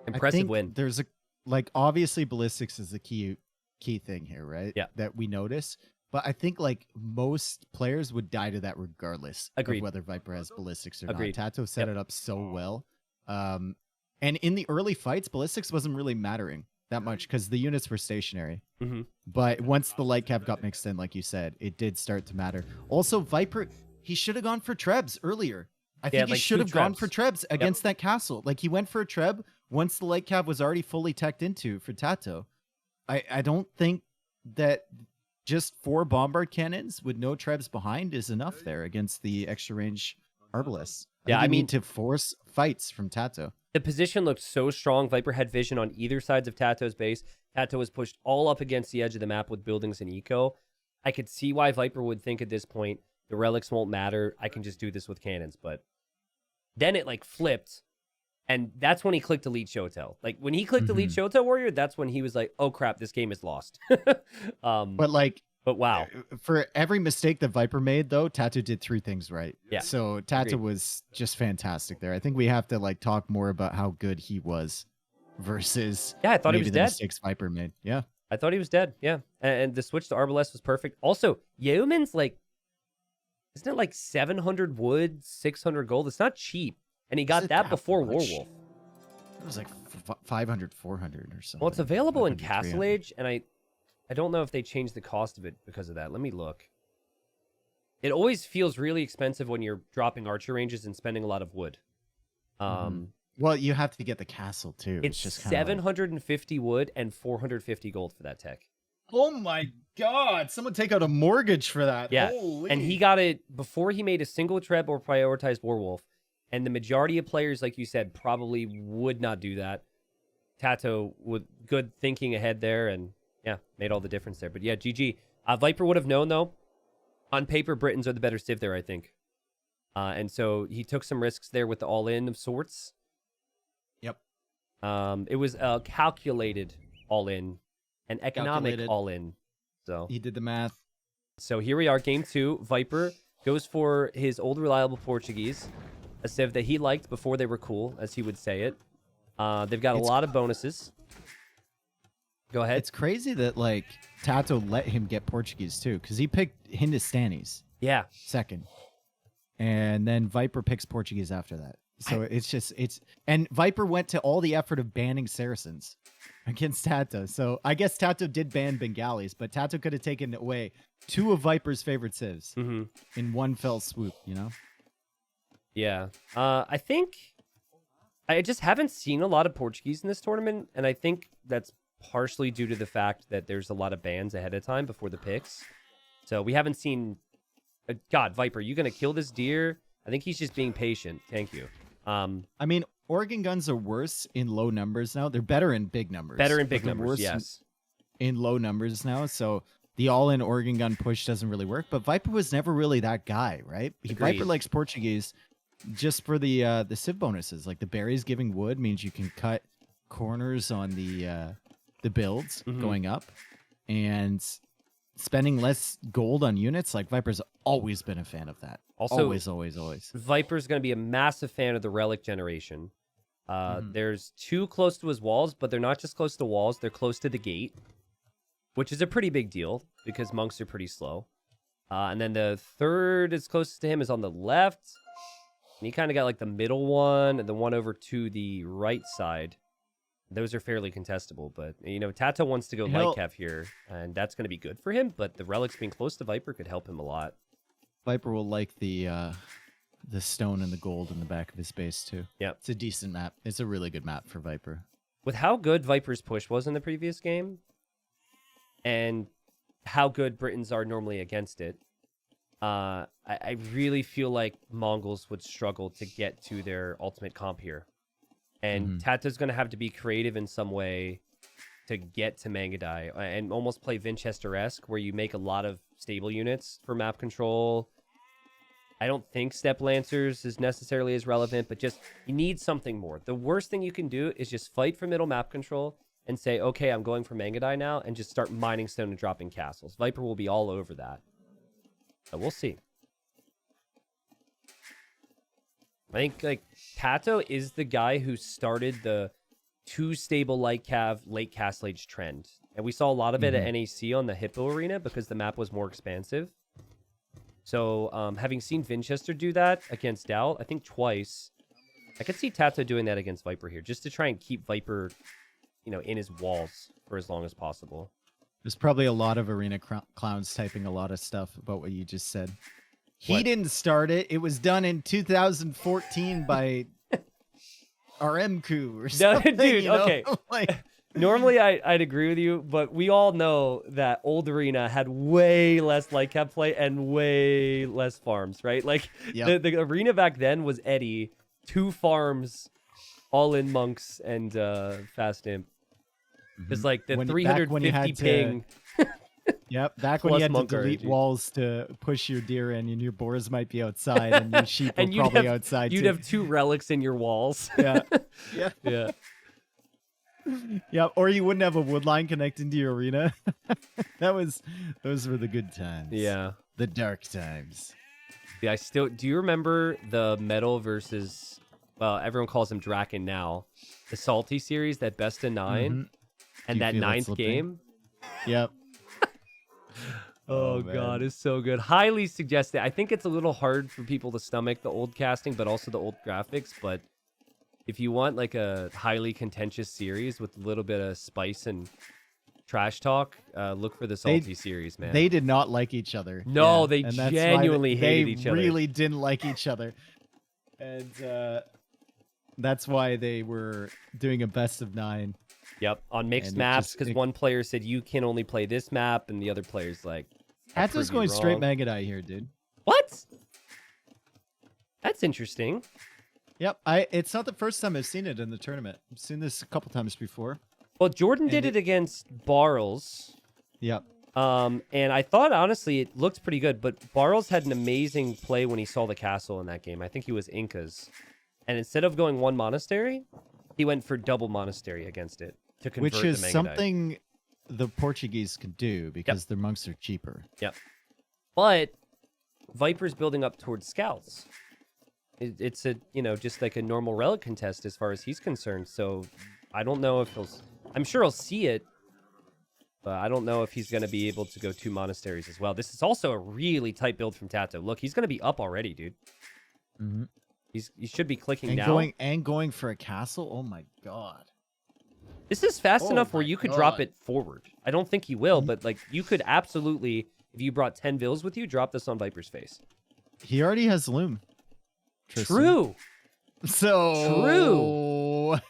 Impressive win. There's obviously ballistics is the key thing here, right? Yeah. That we notice. But I think like most players would die to that regardless of whether Viper has ballistics or not. TaToH set it up so well. And in the early fights, ballistics wasn't really mattering that much because the units were stationary. But once the light cav got mixed in, like you said, it did start to matter. Also, Viper, he should have gone for trebs earlier. I think he should have gone for trebs against that castle. Like he went for a treb once the light cav was already fully teched into for TaToH. I don't think that just 4 bombard cannons with no trebs behind is enough there against the extra range Arbalists. I mean to force fights from TaToH. The position looked so strong. Viper had vision on either sides of TaToH's base. TaToH was pushed all up against the edge of the map with buildings and eco. I could see why Viper would think at this point, the relics won't matter. I can just do this with cannons. But then it like flipped. And that's when he clicked Elite Showtell. Like when he clicked Elite Showtell Warrior, that's when he was like, oh crap, this game is lost. But wow. For every mistake that Viper made, though, TaToH did 3 things right. Yeah. So TaToH was just fantastic there. I think we have to like talk more about how good he was versus I thought he was the dead. Mistakes Viper made. Yeah. I thought he was dead. Yeah. And the switch to Arbalest was perfect. Also, Yeoman's like, isn't it like 700 wood, 600 gold? It's not cheap. And he got that before Warwolf. It was like 500, 400 or something. Well, it's available in Castle Age, and I don't know if they changed the cost of it because of that. Let me look. It always feels really expensive when you're dropping archer ranges and spending a lot of wood. Well, you have to get the castle too. It's just 750 wood and 450 gold for that tech. Oh my god! Someone take out a mortgage for that. Yeah, Holy. And he got it before he made a single treb or prioritized Warwolf. And the majority of players, like you said, probably would not do that. TaToH with good thinking ahead there, and yeah, made all the difference there. But yeah, GG. Viper would have known, though. On paper, Britons are the better civ there, I think. And so he took some risks there with the all-in of sorts. Yep. It was a calculated all-in, an economic all-in. So he did the math. So here we are, game 2. Viper goes for his old reliable Portuguese, a civ that he liked before they were cool, as he would say it. They've got a lot of bonuses. Go ahead. It's crazy that like TaToH let him get Portuguese too, because he picked Hindustanis. Yeah. Second. And then Viper picks Portuguese after that. So and Viper went to all the effort of banning Saracens against TaToH. So I guess TaToH did ban Bengalis, but TaToH could have taken away 2 of Viper's favorite civs in one fell swoop, you know? Yeah. I think I just haven't seen a lot of Portuguese in this tournament, and I think that's partially due to the fact that there's a lot of bans ahead of time before the picks. So we haven't seen... God, Viper, you going to kill this deer? I think he's just being patient. Thank you. I mean, Organ guns are worse in low numbers now. They're better in big numbers. Better in big numbers, yes. In low numbers now, so the all-in Organ gun push doesn't really work. But Viper was never really that guy, right? Viper likes Portuguese just for the civ bonuses. Like the berries giving wood means you can cut corners on the builds going up, and spending less gold on units. Like Viper's always been a fan of that. Also, always. Viper's going to be a massive fan of the relic generation. There's 2 close to his walls, but they're not just close to walls. They're close to the gate, which is a pretty big deal because monks are pretty slow. And then the third is closest to him is on the left. And he kind of got like the middle one and the one over to the right side. Those are fairly contestable, but you know, TaToH wants to go light cav here, and that's going to be good for him. But the relics being close to Viper could help him a lot. Viper will like the stone and the gold in the back of his base too. Yeah, it's a decent map. It's a really good map for Viper. with how good Viper's push was in the previous game, and how good Britons are normally against it, I really feel like Mongols would struggle to get to their ultimate comp here. And TaToH's going to have to be creative in some way to get to Mangudai and almost play Winchester-esque, where you make a lot of stable units for map control. I don't think Step Lancers is necessarily as relevant, but just you need something more. The worst thing you can do is just fight for middle map control and say, okay, I'm going for Mangudai now, and just start mining stone and dropping castles. Viper will be all over that. So we'll see. I think like TaToH is the guy who started the 2 stable light cav late castle age trend, and we saw a lot of it at NAC on the Hippo Arena because the map was more expansive. So having seen Winchester do that against Doubt, I think twice, I could see TaToH doing that against Viper here, just to try and keep Viper, you know, in his walls for as long as possible. There's probably a lot of arena clowns typing a lot of stuff about what you just said. He didn't start it. It was done in 2014 by RMQ or something. No, dude, you know? okay. Like, normally I'd agree with you, but we all know that old arena had way less light cap play and way less farms, right? Like the arena back then was Eddie, 2 farms, all in monks and fast imp. It's like the 350 ping. Yep, back when you had to delete RNG. walls to push your deer in, and your boars might be outside, and your sheep were And probably outside you'd too. have 2 relics in your walls. Yeah, yeah, Yeah. yeah. Or you wouldn't have a wood line connecting to your arena. Those were the good times. Yeah. The dark times. Yeah, do you remember the metal versus, well, everyone calls him Draken now, the Salty series, that best of 9, and that 9th game? Yep. Oh God, it's so good. Highly suggested. I think it's a little hard for people to stomach the old casting, but also the old graphics. But if you want like a highly contentious series with a little bit of spice and trash talk, look for the Salty series, man. They did not like each other. No, Yeah, they and that's why genuinely hated each other. They really didn't like each other. And that's why they were doing a best of 9. Yep, on mixed And it maps, just- because one player said you can only play this map, and the other player's like, "I'll TaToH's prove you going straight wrong." Mangudai here, dude. What? That's interesting. Yep, it's not the first time I've seen it in the tournament. I've seen this a couple times before. Well, Jordan did it against Barles. Yep. And I thought, honestly, it looked pretty good, but Barles had an amazing play when he saw the castle in that game. I think he was Incas. And instead of going 1 monastery, he went for double monastery against it to convert Which is the Mangudai. something the Portuguese can do because their monks are cheaper. Yep. But Viper's building up towards scouts. It's a, you know, just like a normal relic contest as far as he's concerned. So I don't know if I'm sure he'll see it, but I don't know if he's going to be able to go 2 monasteries as well. This is also a really tight build from TaToH. Look, he's going to be up already, dude. Mm-hmm. He should be clicking And now. going for a castle. Oh my god! This is fast Oh enough where my you could drop God. it forward. I don't think he will, but like you could absolutely, if you brought 10 vills with you, drop this on Viper's face. He already has loom. Tristan. True. So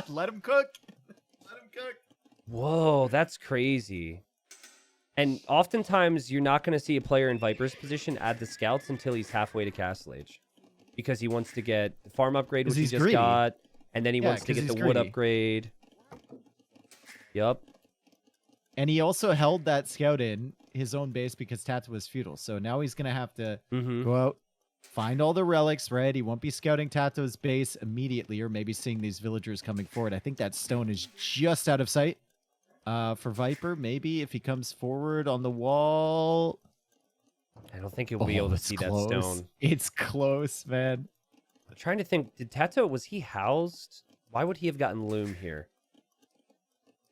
let him cook. Let him cook. Whoa, that's crazy. And oftentimes, you're not going to see a player in Viper's position add the scouts until he's halfway to Castle Age. Because he wants to get the farm upgrade, which he he's just greedy. got, and then he wants to 'cause get the he's wood greedy. upgrade. Yup. And he also held that scout in his own base because TaToH was feudal. So now he's going to have to go out, find all the relics, right? He won't be scouting TaToH's base immediately or maybe seeing these villagers coming forward. I think that stone is just out of sight for Viper. Maybe if he comes forward on the wall. I don't think he'll be able to it's see close. that stone. It's close, man. I'm trying to think, did TaToH, was he housed? Why would he have gotten loom here?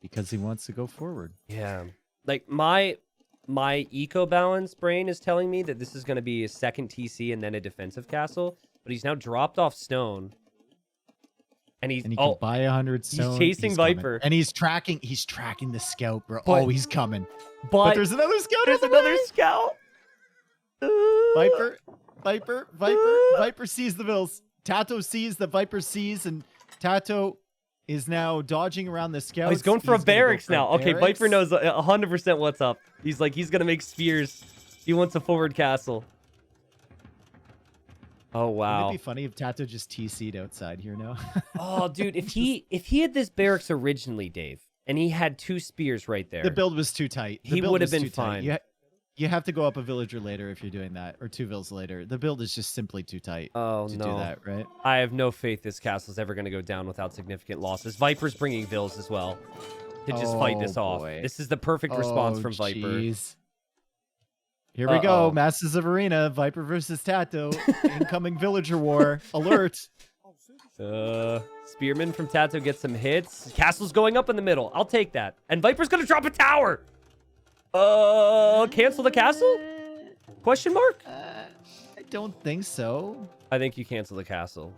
Because he wants to go forward. Yeah. Like, my eco balance brain is telling me that this is going to be a second TC and then a defensive castle, but he's now dropped off stone. And he can buy 100 stone. chasing coming. Viper. And he's tracking the scout, bro. But- He's coming. but But there's another scout. there's on the another way! scout. Viper sees the vills. TaToH sees that Viper sees, and TaToH is now dodging around the scouts. Oh, he's going for a barracks now. Okay, barracks. Viper knows 100% what's up. He's like, he's going to make spears. He wants a forward castle. Oh, wow. Wouldn't it be funny if TaToH just TC'd outside here now? Oh, dude, if he had this barracks originally, Dave, and he had 2 spears right there. The build was too tight. He would have been fine. You have to go up a villager later if you're doing that, or 2 vills later. The build is just simply too tight to do that, right? I have no faith this castle's ever going to go down without significant losses. Viper's bringing vills as well to just fight this off. This is the perfect response from Viper. Geez. Here we go. Masters of Arena, Viper versus TaToH. Incoming villager war. Alert. Spearman from TaToH gets some hits. Castle's going up in the middle. I'll take that. And Viper's going to drop a tower. Cancel the castle? Question mark? I don't think so. I think you cancel the castle.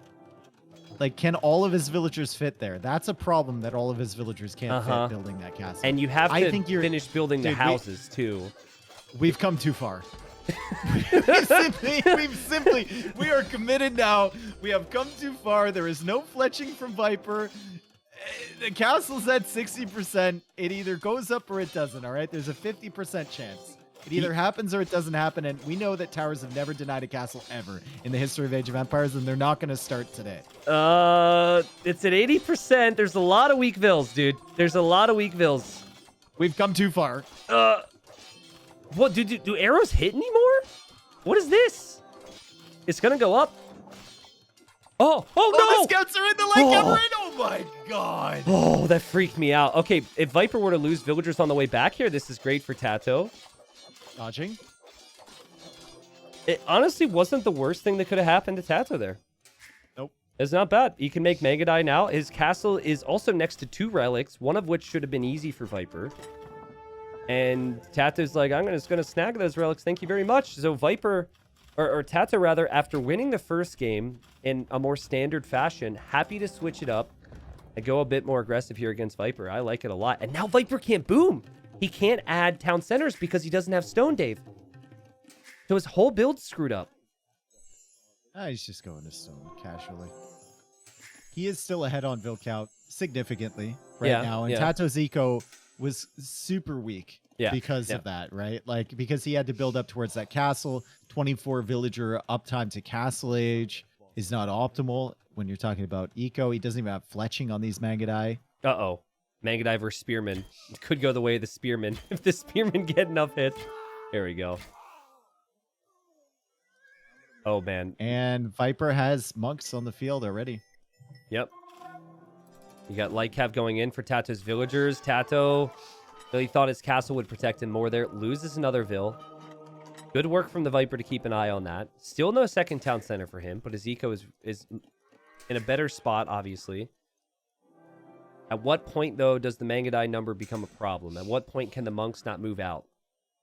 Like, can all of his villagers fit there? That's a problem that all of his villagers can't fit building that castle. And you have to finish building the houses, too. We've come too far. We are committed now. We have come too far. There is no fletching from Viper. The castle's at 60%. It either goes up or it doesn't, all right? There's a 50% chance. It either happens or it doesn't happen, and we know that towers have never denied a castle ever in the history of Age of Empires, and they're not going to start today. It's at 80%. There's a lot of weak vills, dude. There's a lot of weak vills. We've come too far. What, do arrows hit anymore? What is this? It's going to go up. Oh no! The scouts are in the lake. Oh my god! Oh, that freaked me out. Okay, if Viper were to lose villagers on the way back here, this is great for TaToH. Dodging. It honestly wasn't the worst thing that could have happened to TaToH there. Nope. It's not bad. He can make Megadai now. His castle is also next to 2 relics, one of which should have been easy for Viper. And TaToH's like, I'm just gonna snag those relics. Thank you very much. So Viper, or TaToH rather, after winning the first game in a more standard fashion, happy to switch it up and go a bit more aggressive here against Viper. I like it a lot. And now Viper can't boom. He can't add town centers because he doesn't have stone, Dave. So his whole build's screwed up. He's just going to stone casually. He is still ahead on Vill count significantly now. And TaToH's eco was super weak because of that, right? Like, because he had to build up towards that castle. 24 villager uptime to castle age is not optimal when you're talking about eco. He doesn't even have fletching on these Mangadai. Uh-oh. Mangadai versus Spearman. It could go the way of the Spearman. If the Spearman get enough hits. There we go. Oh, man. And Viper has monks on the field already. Yep. You got Light Cav going in for TaToH's villagers. TaToH really thought his castle would protect him more there. Loses another Vill. Good work from the Viper to keep an eye on that. Still no second town center for him, but his eco is in a better spot, obviously. At what point, though, does the Mangadai number become a problem? At what point can the monks not move out?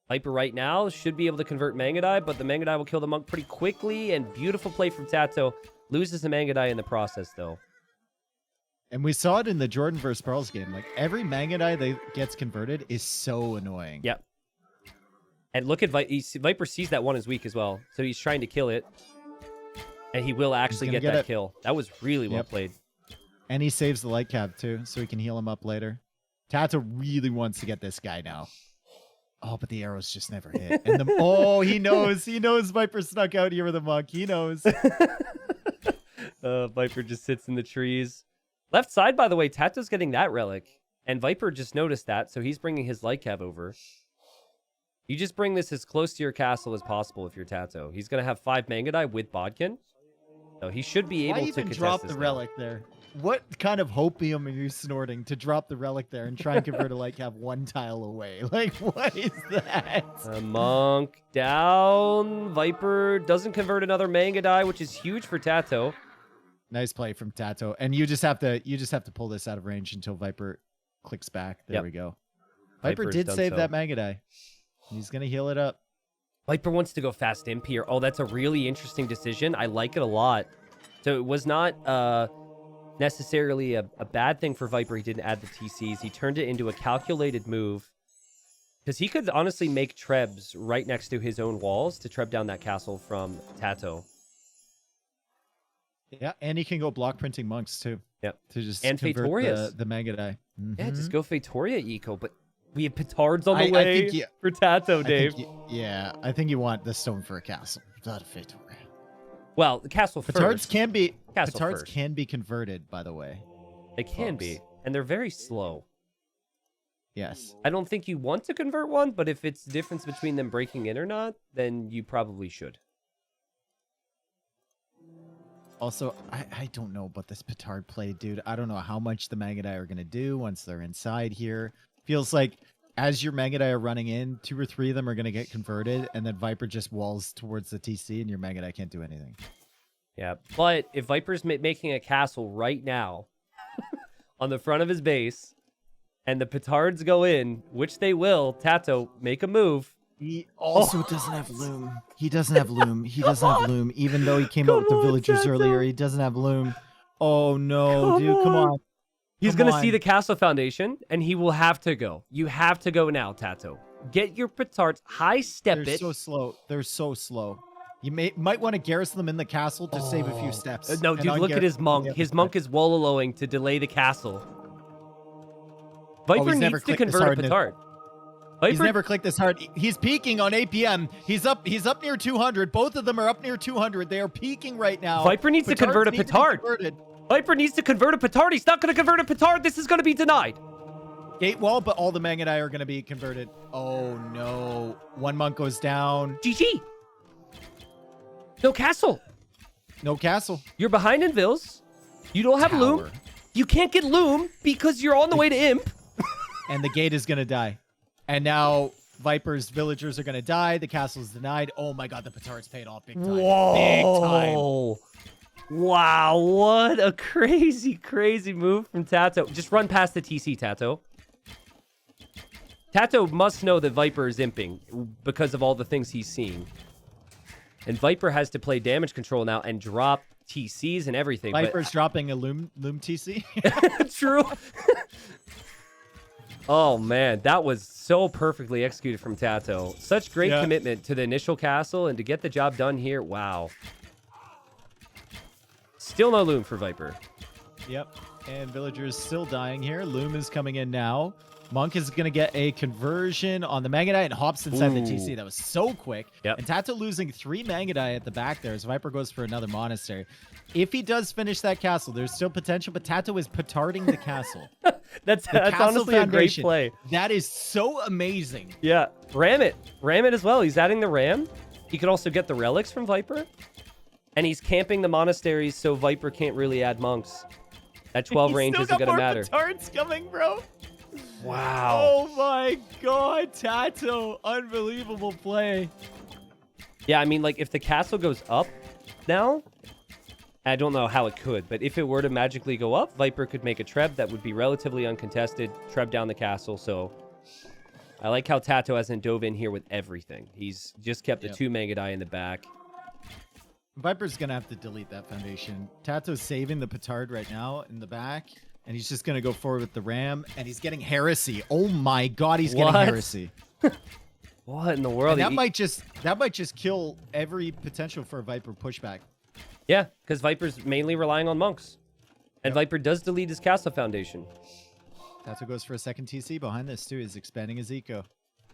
Viper right now should be able to convert Mangadai, but the Mangadai will kill the monk pretty quickly, and beautiful play from TaToH. Loses the Mangadai in the process, though. And we saw it in the Jordan vs. Pearls game. Like, every Mangadai that gets converted is so annoying. Yep. And look at Viper sees that one is weak as well, so he's trying to kill it. And he will actually get that kill. That was really well played. And he saves the light cab too, so he can heal him up later. TaToH really wants to get this guy now. Oh, but the arrows just never hit. And he knows. He knows Viper snuck out here with a monk. He knows. Viper just sits in the trees. Left side, by the way, TaToH's getting that relic. And Viper just noticed that, so he's bringing his light cab over. You just bring this as close to your castle as possible if you're TaToH. He's going to have 5 Mangadai with Bodkin. So he should be able to contest this. Why even drop the relic there? What kind of hopium are you snorting to drop the relic there and try and convert a light cab 1 tile away? Like, what is that? A monk down. Viper doesn't convert another Mangadai, which is huge for TaToH. Nice play from TaToH. And you just have to pull this out of range until Viper clicks back. There we go. Viper did save that Mangadai. He's going to heal it up. Viper wants to go fast imp here. Oh, that's a really interesting decision. I like it a lot. So it was not necessarily a bad thing for Viper. He didn't add the TCs. He turned it into a calculated move. Because he could honestly make trebs right next to his own walls to treb down that castle from TaToH. Yeah, and he can go block printing monks too. Yep. To just And convert Fatorius. the Mega Die. Yeah, just go Fatoria eco, but we have petards on the I way think for TaToH, Dave. I think you want the stone for a castle, not a Fatoria. Well, the castle Petards first. can be Castle petards first. can be converted, by the way. They can be, and they're very slow. Yes. I don't think you want to convert one, but if it's the difference between them breaking in or not, then you probably should. Also, I don't know about this petard play, dude. I don't know how much the Magadai are going to do once they're inside here. Feels like as your Magadai are running in, 2 or 3 of them are going to get converted, and then Viper just walls towards the TC, and your Magadai can't do anything. Yeah, but if Viper's making a castle right now on the front of his base, and the petards go in, which they will, TaToH, make a move. He also doesn't have loom. He doesn't have loom. He doesn't have loom. Even though he came up with the villagers TaToH. earlier, he doesn't have loom. Oh no, dude, come on. He's going to see the castle foundation, and he will have to go. You have to go now, TaToH. Get your petards, high step They're it. so slow. They're so slow. You might want to garrison them in the castle to save a few steps. No, dude, look at his monk. His monk is Wololoing to delay the castle. Viper needs to convert a petard. He's never clicked this hard. He's peaking on APM. He's up near 200. Both of them are up near 200. They are peaking right now. Viper needs to convert a petard. Viper needs to convert a petard. He's not going to convert a petard. This is going to be denied. Gate wall, but all the Magadai are going to be converted. Oh no. One monk goes down. GG. No castle. No castle. You're behind in Vils. You don't have loom. You can't get loom because you're on the way to imp. And the gate is going to die. And now Viper's villagers are going to die. The castle's denied. Oh my god, the petard's paid off big time. Whoa. Big time. Wow, what a crazy, crazy move from TaToH. Just run past the TC, TaToH. TaToH must know that Viper is imping because of all the things he's seeing. And Viper has to play damage control now and drop TCs and everything. Viper's dropping a loom TC. True. Oh, man. That was so perfectly executed from TaToH. Such great commitment to the initial castle and to get the job done here. Wow. Still no loom for Viper. Yep. And villagers still dying here. Loom is coming in now. Monk is going to get a conversion on the Magadai and hops inside the TC. That was so quick. Yep. And TaToH losing 3 Magadai at the back there as Viper goes for another monastery. If he does finish that castle, there's still potential, but TaToH is petarding the castle. That's honestly a great play. That is so amazing. Yeah. Ram it. Ram it as well. He's adding the ram. He could also get the relics from Viper. And he's camping the monasteries so Viper can't really add monks. That 12 range isn't going to matter. Petards coming, bro. Wow. Oh my god, TaToH. Unbelievable play. Yeah, I mean, like, if the castle goes up now, I don't know how it could, but if it were to magically go up, Viper could make a treb that would be relatively uncontested, treb down the castle, so I like how TaToH hasn't dove in here with everything. He's just kept the 2 Magadai in the back. Viper's going to have to delete that foundation. TaToH's saving the petard right now in the back. And he's just going to go forward with the ram. And he's getting heresy. Oh my god, he's getting heresy. What in the world? And that might just kill every potential for a Viper pushback. Yeah, because Viper's mainly relying on monks. And Viper does delete his castle foundation. TaToH goes for a second TC behind this too. He's expanding his eco.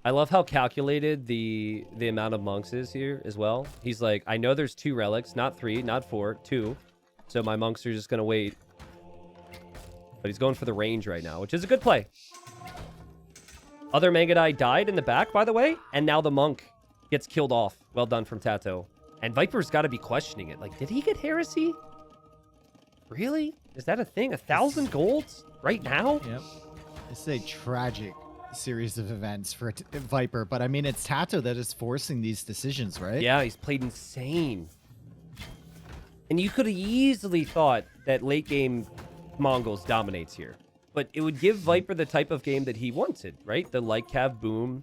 I love how calculated the amount of monks is here as well. He's like, I know there's 2 relics, not 3, not 4, 2. So my monks are just going to wait. But he's going for the range right now, which is a good play. Other Magadai died in the back, by the way, and now the monk gets killed off. Well done from TaToH. And Viper's got to be questioning it. Like, did he get heresy? Really? Is that a thing? 1,000 golds right now? Yep. It's a tragic series of events for Viper, but I mean, it's TaToH that is forcing these decisions, right? Yeah, he's played insane. And you could have easily thought that late game Mongols dominates here. But it would give Viper the type of game that he wanted, right? The light cav boom.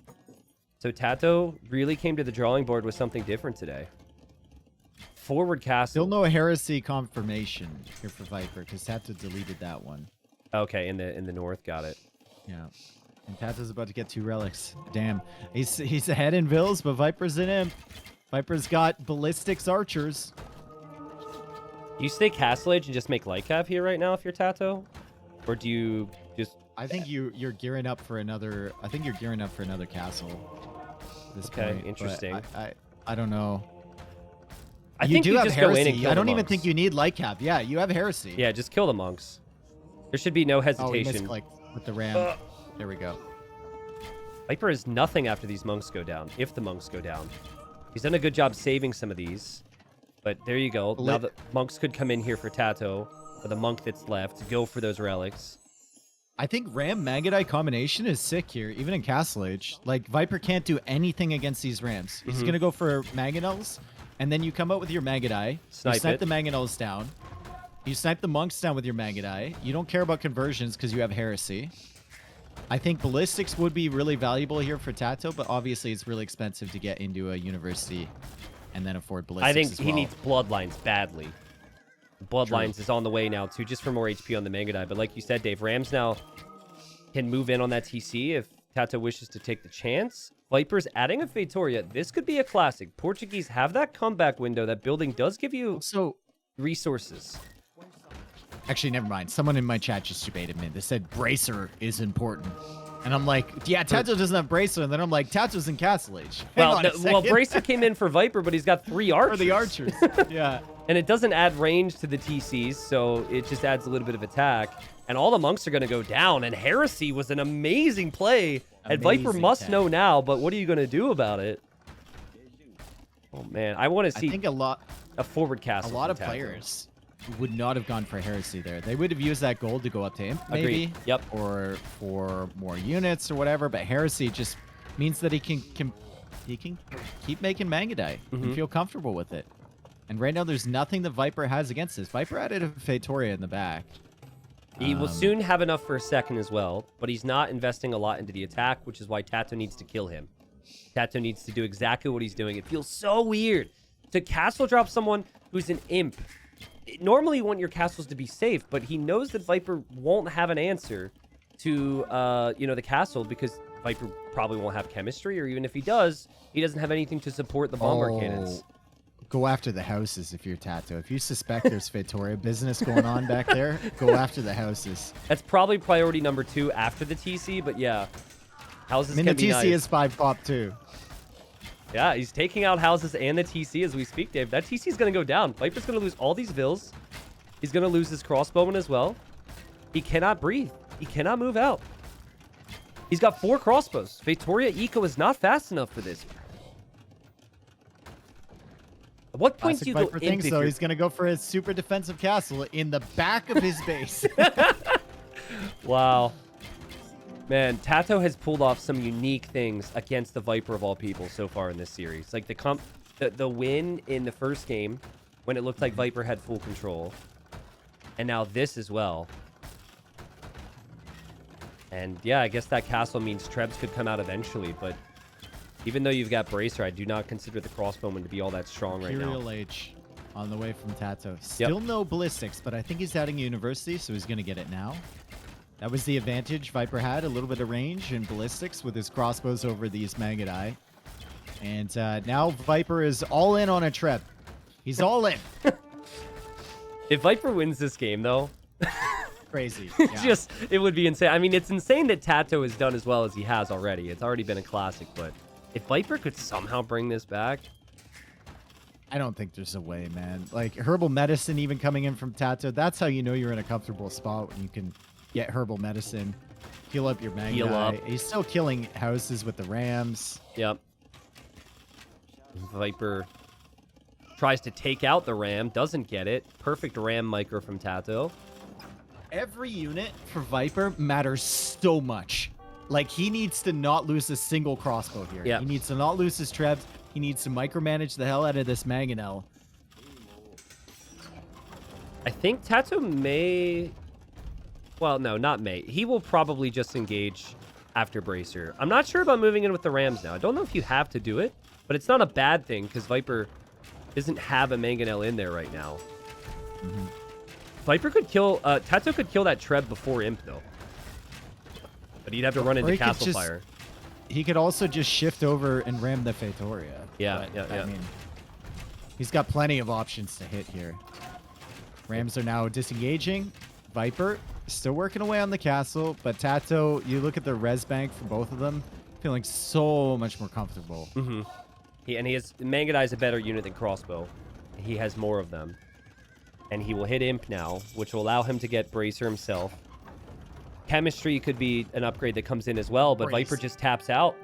So TaToH really came to the drawing board with something different today. Forward castle. Still no heresy confirmation here for Viper because TaToH deleted that one. Okay, in the north, got it. Yeah. And TaToH's about to get 2 relics. Damn. He's ahead in Vils, but Viper's in him. Viper's got ballistics archers. Do you stay Castle Age and just make light cav here right now if you're TaToH? Or do you just... I think you're gearing up for another. I think you're gearing up for another castle. At this Okay, point, interesting. I don't know. I You think do you have just go in and heresy. kill I the don't even monks. think you need light cap. Yeah, you have heresy. Yeah, just kill the monks. There should be no Oh, we hesitation. misclicked with the ram. There we go. Viper is nothing after these monks go down, if the monks go down. He's done a good job saving some of these. But there you go. Now the monks could come in here for TaToH, or the monk that's left, go for those relics. I think Ram Magadai combination is sick here, even in Castle Age. Like, Viper can't do anything against these Rams. He's going to go for Mangonels, and then you come out with your Magadai. Snipe you snipe it. the Mangonels down. You snipe the monks down with your Magadai. You don't care about conversions because you have Heresy. I think Ballistics would be really valuable here for TaToH, but obviously it's really expensive to get into a university and then afford Ballistics I think as he well. needs Bloodlines badly. Bloodlines is on the way now, too, just for more HP on the Magadai. But like you said, Dave, Rams now can move in on that TC if TaToH wishes to take the chance. Viper's adding a Feitoria. This could be a classic. Portuguese have that comeback window. That building does give you So, resources. actually, never mind. Someone in my chat just debated me. They said Bracer is important. And I'm like, yeah, TaToH doesn't have Bracer. And then I'm like, TaToH's in Castle Age. Hang on a Well, second. Bracer came in for Viper, but he's got 3 archers. For the archers. Yeah. And it doesn't add range to the TCs, so it just adds a little bit of attack. And all the monks are going to go down. And Heresy was an amazing play. And Viper must tech. know now, but what are you going to do about it? Oh, man. I want to I see think a lot forward castle. of from TaToH. players would not have gone for Heresy there. They would have used that gold to go up to Imp, maybe. Agreed. Yep. Or for more units or whatever. But Heresy just means that he can keep making Mangadai and feel comfortable with it. And right now, there's nothing that Viper has against this. Viper added a Feitoria in the back. He will soon have enough for a second as well, but he's not investing a lot into the attack, which is why TaToH needs to kill him. TaToH needs to do exactly what he's doing. It feels so weird to castle drop someone who's an imp. Normally, you want your castles to be safe, but he knows that Viper won't have an answer to, the castle because Viper probably won't have chemistry, or even if he does, he doesn't have anything to support the bomber cannons. Go after the houses if you're TaToH. If you suspect there's Feitoria business going on back there, go after the houses. That's probably priority number 2 after the TC, but yeah. Houses I mean, can the be TC nice. is 5 pop too. Yeah, he's taking out houses and the TC as we speak, Dave. That TC is going to go down. Viper's going to lose all these vills. He's going to lose his crossbowman as well. He cannot breathe. He cannot move out. He's got 4 crossbows. Feitoria Eco is not fast enough for this. At what point do you go Viper imp thinks if so. you're- He's gonna go for his super defensive castle in the back of his base. Wow. Man, TaToH has pulled off some unique things against the Viper of all people so far in this series. Like the win in the first game when it looked like Viper had full control. And now this as well. And yeah, I guess that castle means Trebs could come out eventually, but even though you've got Bracer, I do not consider the crossbowman to be all that strong right now. Imperial H on the way from TaToH. Still no ballistics, but I think he's adding university, so he's gonna get it now. That was the advantage Viper had, a little bit of range and ballistics with his crossbows over these Magadai. And now Viper is all in on a Treb. He's all in. If Viper wins this game, though, Crazy. Yeah. it would be insane. I mean, it's insane that TaToH has done as well as he has already. It's already been a classic, but if Viper could somehow bring this back, I don't think there's a way, man. Like, herbal medicine even coming in from TaToH, that's how you know you're in a comfortable spot when you can get herbal medicine, heal up your Magadai. Heal up. He's still killing houses with the Rams. yep. Viper tries to take out the Ram, doesn't get it. Perfect Ram micro from TaToH. Every unit for Viper matters so much. Like, he needs to not lose a single crossbow here. Yeah. He needs to not lose his Trebs. He needs to micromanage the hell out of this Mangonel. I think TaToH may... Well, no, not may. He will probably just engage after Bracer. I'm not sure about moving in with the Rams now. I don't know if you have to do it, but it's not a bad thing because Viper doesn't have a Mangonel in there right now. Viper could kill... TaToH could kill that Treb before Imp, though. But he'd have to run Or into he could Castle just- Fire. He could also just shift over and ram the Feitoria. Yeah, But, yeah. I mean, he's got plenty of options to hit here. Rams are now disengaging. Viper still working away on the castle, but TaToH, you look at the res bank for both of them, feeling so much more comfortable. Mm-hmm. And he has Mangudai is a better unit than Crossbow. He has more of them. And he will hit Imp now, which will allow him to get Bracer himself. Chemistry could be an upgrade that comes in as well, but Viper just taps out.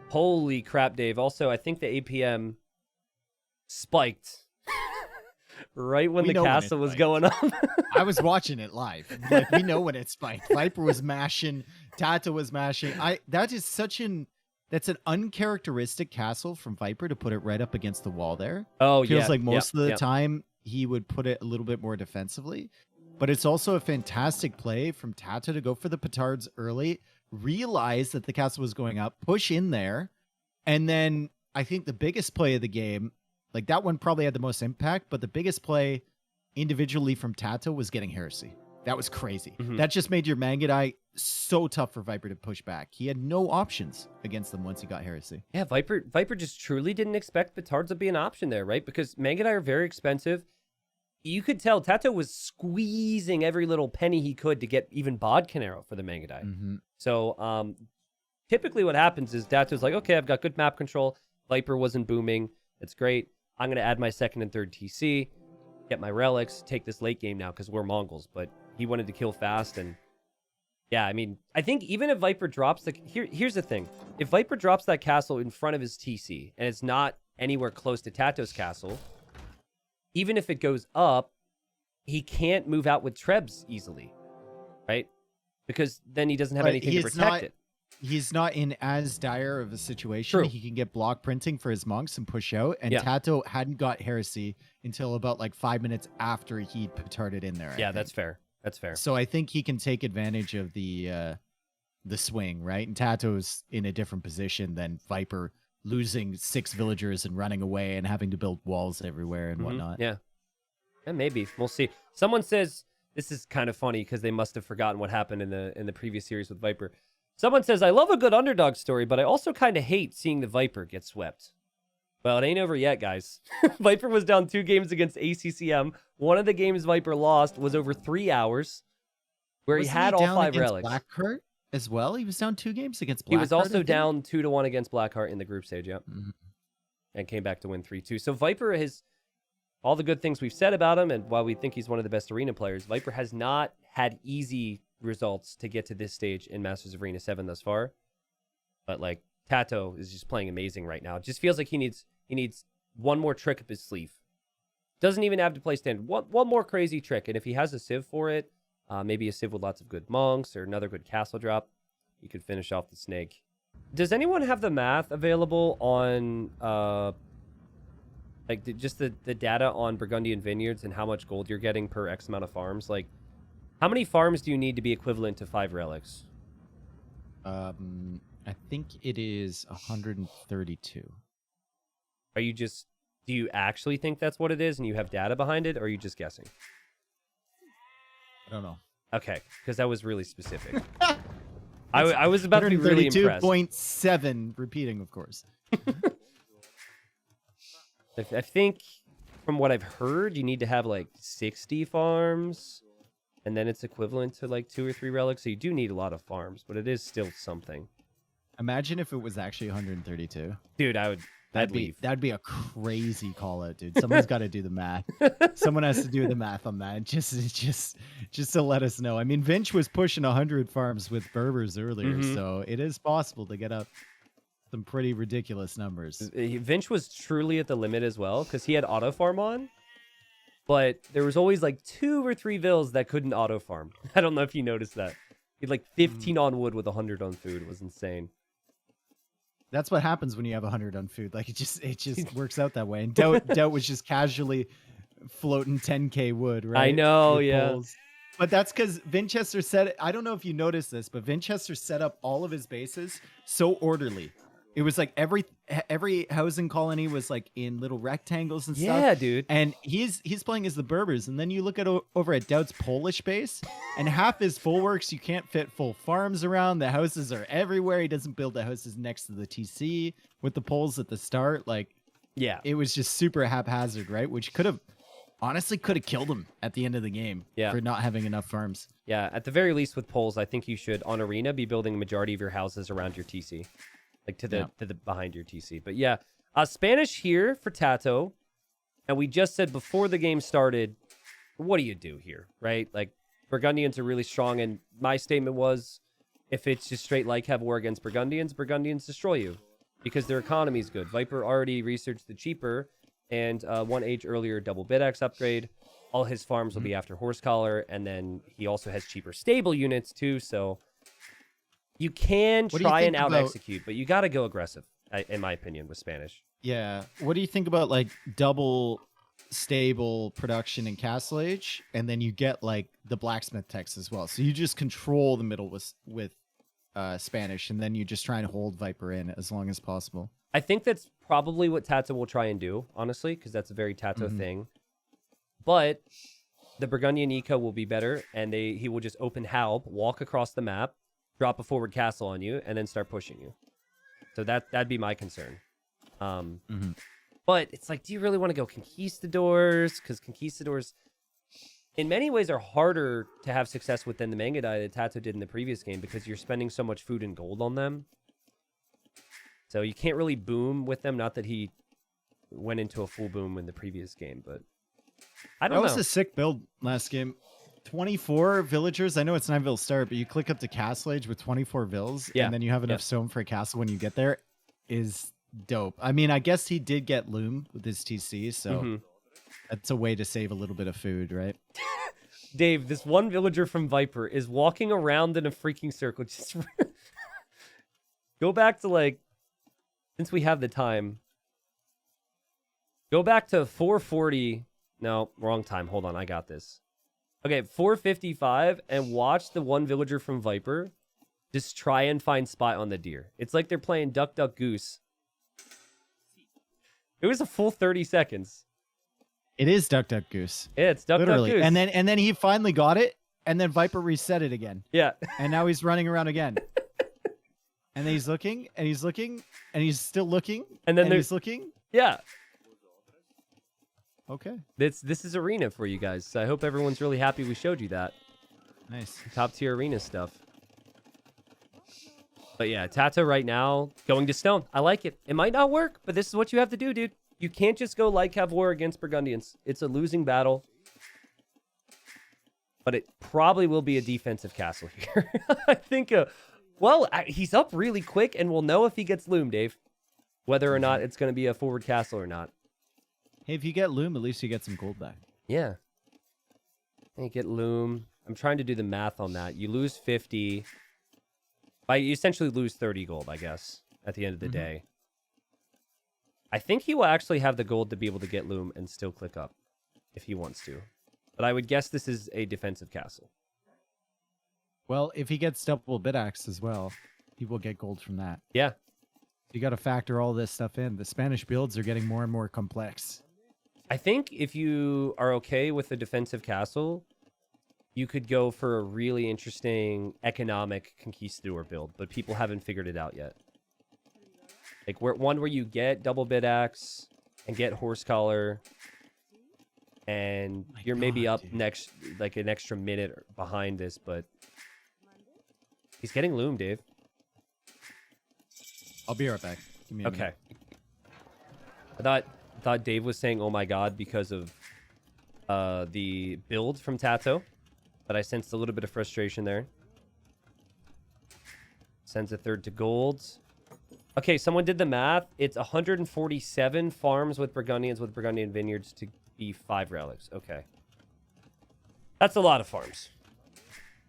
Holy crap, Dave. Also, I think the APM spiked right when the castle was going up. I was watching it live. Like, we know when it spiked. Viper was mashing. TaToH was mashing. That's an uncharacteristic castle from Viper to put it right up against the wall there. Oh, Feels like most of the time he would put it a little bit more defensively. But it's also a fantastic play from TaToH to go for the petards early, realize that the castle was going up, push in there, and then I think the biggest play of the game, like that one probably had the most impact, but the biggest play individually from TaToH was getting Heresy. That was crazy. Mm-hmm. That just made your Mangudai so tough for Viper to push back. He had no options against them once he got Heresy. Yeah, Viper just truly didn't expect petards to be an option there, right? Because Mangudai are very expensive. You could tell TaToH was squeezing every little penny he could to get even Bodkin arrow for the Mangudai. Mm-hmm. So typically what happens is TaToH's like, okay, I've got good map control. Viper wasn't booming. It's great. I'm going to add my second and third TC, get my relics, take this late game now because we're Mongols. But he wanted to kill fast. And yeah, I mean, I think even if Viper drops here's the thing. If Viper drops that castle in front of his TC and it's not anywhere close to TaToH's castle, even if it goes up, he can't move out with Trebs easily, right? Because then he doesn't have anything to protect it. He's not in as dire of a situation. True. He can get block printing for his monks and push out. And TaToH hadn't got Heresy until about like 5 minutes after he petarded in there. Yeah, that's fair. That's fair. So I think he can take advantage of the swing, right? And TaToH's in a different position than Viper, losing 6 villagers and running away and having to build walls everywhere and whatnot. Yeah. And maybe. We'll see. Someone says, this is kind of funny because they must have forgotten what happened in the previous series with Viper. Someone says, I love a good underdog story, but I also kind of hate seeing the Viper get swept. Well, it ain't over yet, guys. Viper was down 2 games against ACCM. One of the games Viper lost was over 3 hours, where he had all 5 relics. Blackheart as well? He was down 2 games against Blackheart. He was also down 2-1 against Blackheart in the group stage, and came back to win 3-2. So Viper has all the good things we've said about him, and while we think he's one of the best arena players, Viper has not had easy results to get to this stage in Masters of Arena 7 thus far. But like TaToH is just playing amazing right now. It just feels like he needs one more trick up his sleeve. Doesn't even have to play standard. One more crazy trick, and if he has a Civ for it, maybe a Civ with lots of good monks or another good castle drop, he could finish off the snake. Does anyone have the math available on just the data on Burgundian vineyards and how much gold you're getting per X amount of farms? Like, how many farms do you need to be equivalent to 5 relics? I think it is 132. Do you actually think that's what it is and you have data behind it, or are you just guessing? I don't know. Okay, because that was really specific. I was about to be really impressed. 132.7 repeating, of course. I think from what I've heard, you need to have like 60 farms, and then it's equivalent to like 2 or 3 relics. So you do need a lot of farms, but it is still something. Imagine if it was actually 132. Dude, I'd leave. That'd be a crazy call out, dude. Someone's got to do the math. Someone has to do the math on that. Just to let us know. I mean, Vinch was pushing 100 farms with Berbers earlier, so it is possible to get up some pretty ridiculous numbers. Vinch was truly at the limit as well, because he had auto farm on, but there was always like 2 or 3 vills that couldn't auto farm. I don't know if you noticed that. He had like 15 on wood with 100 on food. It was insane. That's what happens when you have 100 on food. Like it just works out that way. And TaToH was just casually floating 10k wood, right? I know, with yeah. poles. But that's because Vinchester set. I don't know if you noticed this, but Vinchester set up all of his bases so orderly. It was like every housing colony was like in little rectangles and stuff. Yeah, dude. And he's playing as the Berbers, and then you look at over at Doubt's Polish base, and half his full works you can't fit full farms around. The houses are everywhere. He doesn't build the houses next to the TC with the poles at the start. Like, yeah, it was just super haphazard, right? Which could have honestly could have killed him at the end of the game for not having enough farms. Yeah, at the very least with polls, I think you should, on Arena, be building a majority of your houses around your TC. Like to the behind your TC. But yeah, Spanish here for TaToH. And we just said before the game started, what do you do here, right? Like, Burgundians are really strong, and my statement was, if it's just straight like have war against Burgundians, Burgundians destroy you because their economy is good. Viper already researched the cheaper and 1 age earlier double bid-axe upgrade. All his farms will be after horse collar, and then he also has cheaper stable units too. So you can try and out-execute, but you got to go aggressive, in my opinion, with Spanish. Yeah. What do you think about like double stable production in Castle Age, and then you get like the blacksmith techs as well? So you just control the middle with Spanish, and then you just try and hold Viper in as long as possible. I think that's probably what TaToH will try and do, honestly, because that's a very TaToH thing. But the Burgundian eco will be better, and he will just open Halb, walk across the map, drop a forward castle on you, and then start pushing you. So that'd be my concern. But it's like, do you really want to go conquistadors? Because conquistadors, in many ways, are harder to have success with than the Mangudai that TaToH did in the previous game, because you're spending so much food and gold on them. So you can't really boom with them. Not that he went into a full boom in the previous game, but I don't know. That was a sick build last game. 24 villagers. I know it's 9 vills start, but you click up to Castle Age with 24 vills, and then you have enough stone for a castle when you get there. Is dope. I mean, I guess he did get loom with his TC, so that's a way to save a little bit of food, right? Dave, this one villager from Viper is walking around in a freaking circle. Just go back to, like, since we have the time, go back to 440. No, wrong time. Hold on, I got this. Okay, 455, and watch the one villager from Viper just try and find spot on the deer. It's like they're playing Duck, Duck, Goose. It was a full 30 seconds. It is Duck, Duck, Goose. Yeah, it's Duck, literally. Duck, Goose. And then he finally got it, and then Viper reset it again. Yeah. And now he's running around again. And then he's looking, and he's looking, and he's still looking, and then he's looking. Yeah. Okay. This is Arena for you guys. So I hope everyone's really happy we showed you that. Nice. Top tier Arena stuff. But yeah, TaToH right now, going to stone. I like it. It might not work, but this is what you have to do, dude. You can't just go like have war against Burgundians. It's a losing battle. But it probably will be a defensive castle here. I think, he's up really quick, and we'll know if he gets loom, Dave. Whether or not it's going to be a forward castle or not. Hey, if you get loom, at least you get some gold back. Yeah. Hey, get loom. I'm trying to do the math on that. You lose 50. You essentially lose 30 gold, I guess, at the end of the day. I think he will actually have the gold to be able to get loom and still click up if he wants to. But I would guess this is a defensive castle. Well, if he gets double bid-axe as well, he will get gold from that. Yeah. You got to factor all this stuff in. The Spanish builds are getting more and more complex. I think if you are okay with a defensive castle, you could go for a really interesting economic conquistador build, but people haven't figured it out yet. Like one where you get double bid-axe and get horse collar, and you're maybe up next, like an extra minute behind this, but he's getting loom, Dave. I'll be right back. Give me a minute. I thought Dave was saying, "Oh my god," because of the build from TaToH, but I sensed a little bit of frustration there. Sends a third to gold. Okay, someone did the math. It's 147 farms with Burgundian vineyards to be 5 relics. Okay, that's a lot of farms.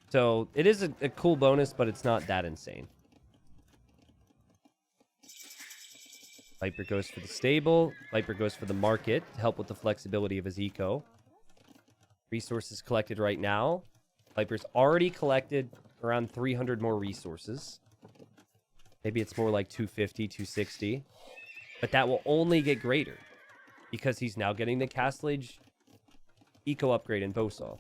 So it is a cool bonus, but it's not that insane. Viper goes for the stable. Viper goes for the market to help with the flexibility of his eco. Resources collected right now. Viper's already collected around 300 more resources. Maybe it's more like 250, 260. But that will only get greater because he's now getting the Castle Age eco upgrade in Bosaw.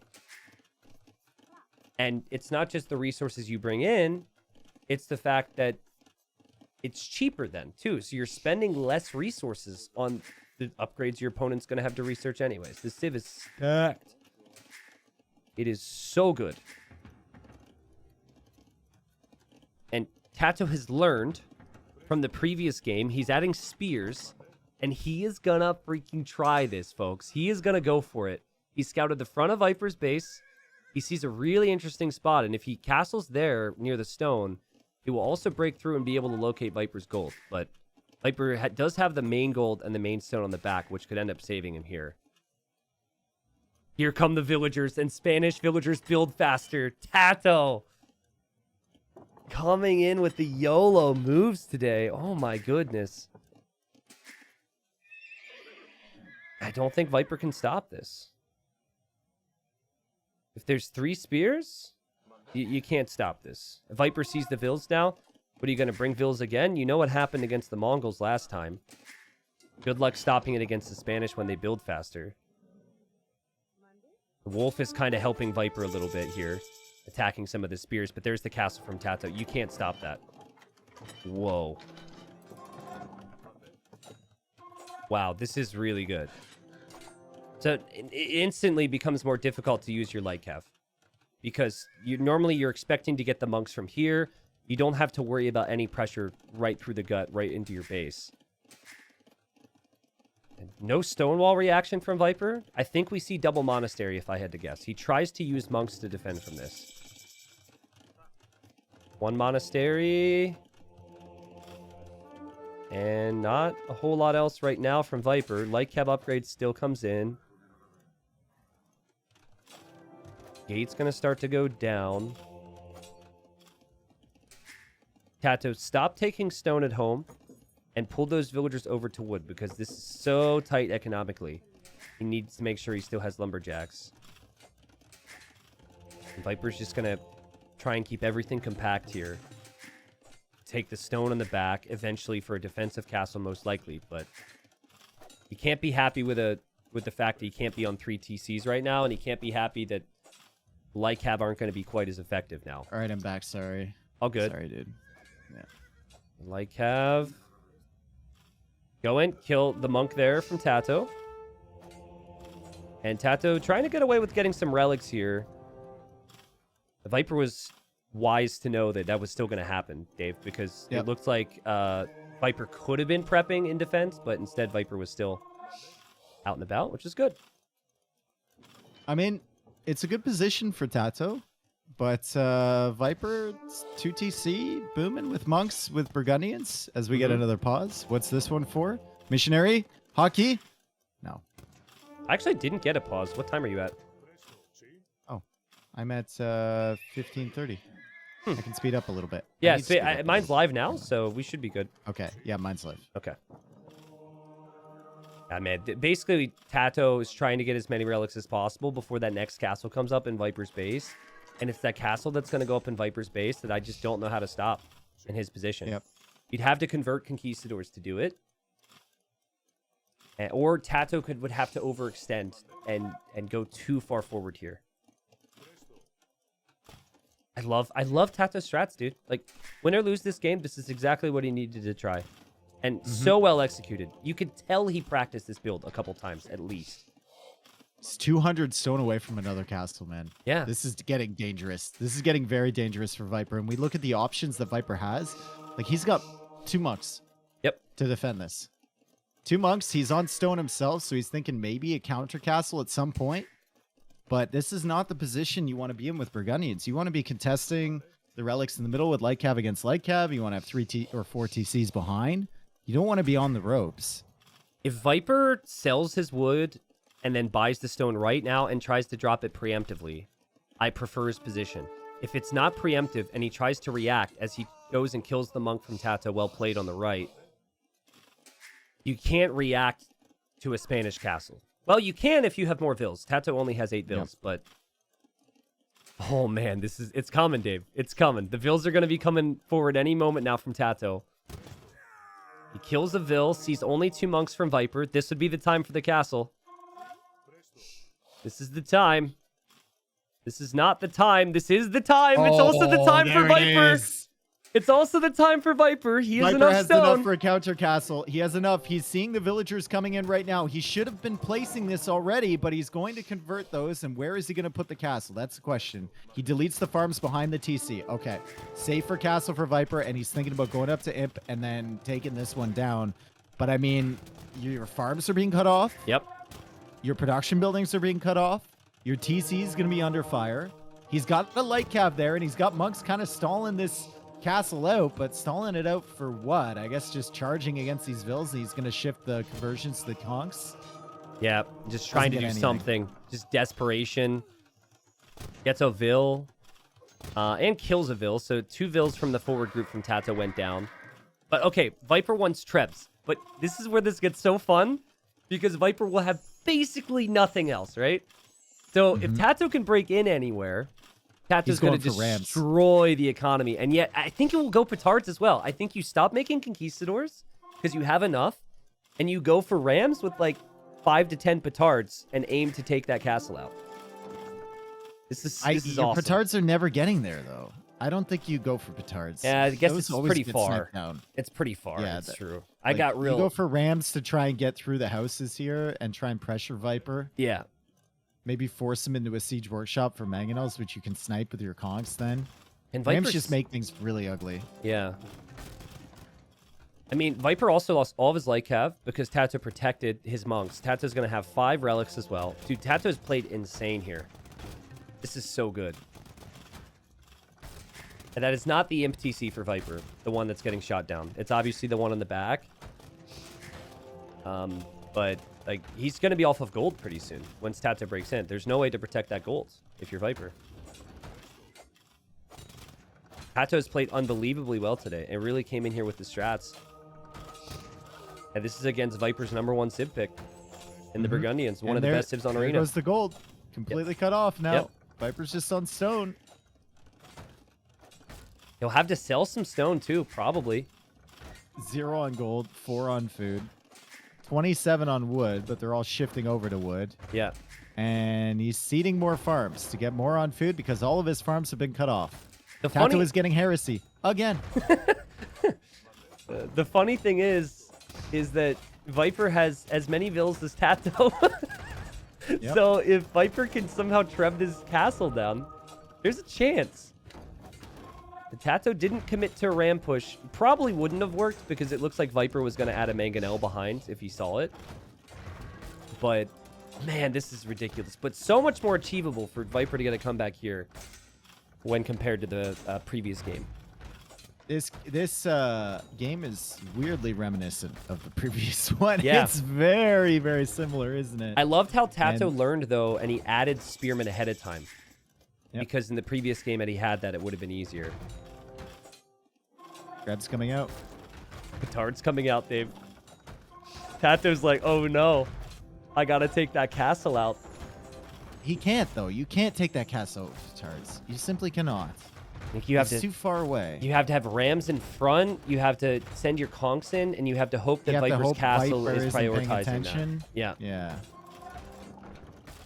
And it's not just the resources you bring in, it's the fact that it's cheaper then, too. So you're spending less resources on the upgrades your opponent's going to have to research anyways. The Civ is stacked. It is so good. And TaToH has learned from the previous game. He's adding spears, and he is going to freaking try this, folks. He is going to go for it. He scouted the front of Viper's base. He sees a really interesting spot, and if he castles there near the stone, he will also break through and be able to locate Viper's gold. But Viper does have the main gold and the main stone on the back, which could end up saving him here. Here come the villagers, and Spanish villagers build faster. TaToH coming in with the YOLO moves today. Oh my goodness. I don't think Viper can stop this. If there's 3 spears, you can't stop this. If Viper sees the Vills now, what are you going to bring Vills again? You know what happened against the Mongols last time. Good luck stopping it against the Spanish when they build faster. The Wolf is kind of helping Viper a little bit here, attacking some of the spears, but there's the castle from TaToH. You can't stop that. Whoa. Wow, this is really good. So it instantly becomes more difficult to use your light cav, because normally you're expecting to get the monks from here. You don't have to worry about any pressure right through the gut, right into your base. And no Stonewall reaction from Viper. I think we see double Monastery if I had to guess. He tries to use monks to defend from this. 1 Monastery. And not a whole lot else right now from Viper. Light cav upgrade still comes in. Gate's going to start to go down. TaToH, stop taking stone at home and pull those villagers over to wood, because this is so tight economically. He needs to make sure he still has lumberjacks. And Viper's just going to try and keep everything compact here. Take the stone on the back, eventually for a defensive castle most likely, but he can't be happy with the fact that he can't be on 3 TCs right now, and he can't be happy that light cav aren't going to be quite as effective now. All right, I'm back. Sorry. All good. Sorry, dude. Yeah. Light cav. Go in, kill the monk there from TaToH. And TaToH trying to get away with getting some relics here. The Viper was wise to know that that was still going to happen, Dave, because it looked like Viper could have been prepping in defense, but instead Viper was still out and about, which is good. I mean, it's a good position for TaToH, but Viper 2 TC booming with monks with Burgundians as we get another pause. What's this one for? Missionary? Hockey? No. I actually didn't get a pause. What time are you at? Oh, I'm at 15:30. I can speed up a little bit. Yeah, so mine's live now, so we should be good. Okay, yeah, mine's live. Okay. Yeah, man, basically, TaToH is trying to get as many relics as possible before that next castle comes up in Viper's base. And it's that castle that's going to go up in Viper's base that I just don't know how to stop in his position. Yep. You'd have to convert conquistadors to do it. Or TaToH would have to overextend and go too far forward here. I love TaToH strats, dude. Like, win or lose this game, this is exactly what he needed to try. And so well executed. You could tell he practiced this build a couple times, at least. It's 200 stone away from another castle, man. Yeah. This is getting dangerous. This is getting very dangerous for Viper. And we look at the options that Viper has. Like, he's got 2 monks. Yep. To defend this. 2 monks. He's on stone himself, so he's thinking maybe a counter castle at some point. But this is not the position you want to be in with Burgundians. You want to be contesting the relics in the middle with light cav against light cav. You want to have 3 or 4 TCs behind. You don't want to be on the ropes. If Viper sells his wood and then buys the stone right now and tries to drop it preemptively, I prefer his position. If it's not preemptive and he tries to react as he goes and kills the monk from TaToH, well played on the right, you can't react to a Spanish castle. Well, you can if you have more vills. TaToH only has 8 vills, but... Oh, man, it's coming, Dave. It's coming. The vills are going to be coming forward any moment now from TaToH. He kills a vill, sees only 2 monks from Viper. This would be the time for the castle. This is the time. This is not the time. This is the time. It's also the time for Viper. It's also the time for Viper. He has Viper enough has stone. enough for a counter castle. He has enough. He's seeing the villagers coming in right now. He should have been placing this already, but he's going to convert those. And where is he going to put the castle? That's the question. He deletes the farms behind the TC. Okay. Safer castle for Viper, and he's thinking about going up to Imp and then taking this one down. But I mean, your farms are being cut off. Yep. Your production buildings are being cut off. Your TC is going to be under fire. He's got the light cav there, and he's got monks kind of stalling this castle out, but stalling it out for what? I guess just charging against these vills. He's going to shift the conversions to the conks. Yeah, just trying to do something. Just desperation. Gets a vill. And kills a vill. So 2 vills from the forward group from TaToH went down. But okay, Viper wants Trebs. But this is where this gets so fun. Because Viper will have basically nothing else, right? So if TaToH can break in anywhere, TaToH's going to destroy the economy. And yet, I think it will go petards as well. I think you stop making conquistadors because you have enough. And you go for rams with like 5 to 10 petards and aim to take that castle out. This is awesome. Petards are never getting there, though. I don't think you go for petards. Yeah, I guess it's pretty far. Down. It's pretty far. Yeah, that's true. Like, I got real. You go for rams to try and get through the houses here and try and pressure Viper. Yeah. Maybe force him into a siege workshop for mangonels, which you can snipe with your conks then. And Rams just make things really ugly. Yeah. I mean, Viper also lost all of his light cav because TaToH protected his monks. TaToH's going to have 5 relics as well. Dude, TaToH's played insane here. This is so good. And that is not the Imp TC for Viper, the one that's getting shot down. It's obviously the one on the back. But like he's going to be off of gold pretty soon once TaToH breaks in. There's no way to protect that gold if you're Viper. TaToH's played unbelievably well today. It really came in here with the strats. And this is against Viper's #1 civ pick in the Burgundians. One of the best civs on Arena. There goes the gold. Completely cut off now. Yep. Viper's just on stone. He'll have to sell some stone too, probably. 0 on gold, 4 on food. 27 on wood, but they're all shifting over to wood. Yeah. And he's seeding more farms to get more on food because all of his farms have been cut off. TaToH is getting heresy again. The funny thing is that Viper has as many vills as TaToH. Yep. So if Viper can somehow treb this castle down, there's a chance. The TaToH didn't commit to a ram push. Probably wouldn't have worked because it looks like Viper was going to add a mangonel behind if he saw it. But, man, this is ridiculous. But so much more achievable for Viper to get a comeback here when compared to the previous game. This game is weirdly reminiscent of the previous one. Yeah. It's very, very similar, isn't it? I loved how TaToH learned, though, and he added Spearman ahead of time. Yep. Because in the previous game, had he had that, it would have been easier. Grab's coming out. Petard's coming out, Dave. TaToH's like, oh no, I gotta take that castle out. He can't, though. You can't take that castle with petards. You simply cannot. I think you have it's too far away. You have to have rams in front. You have to send your conks in, and you have to hope that Viper's castle is prioritizing that. Yeah. Yeah.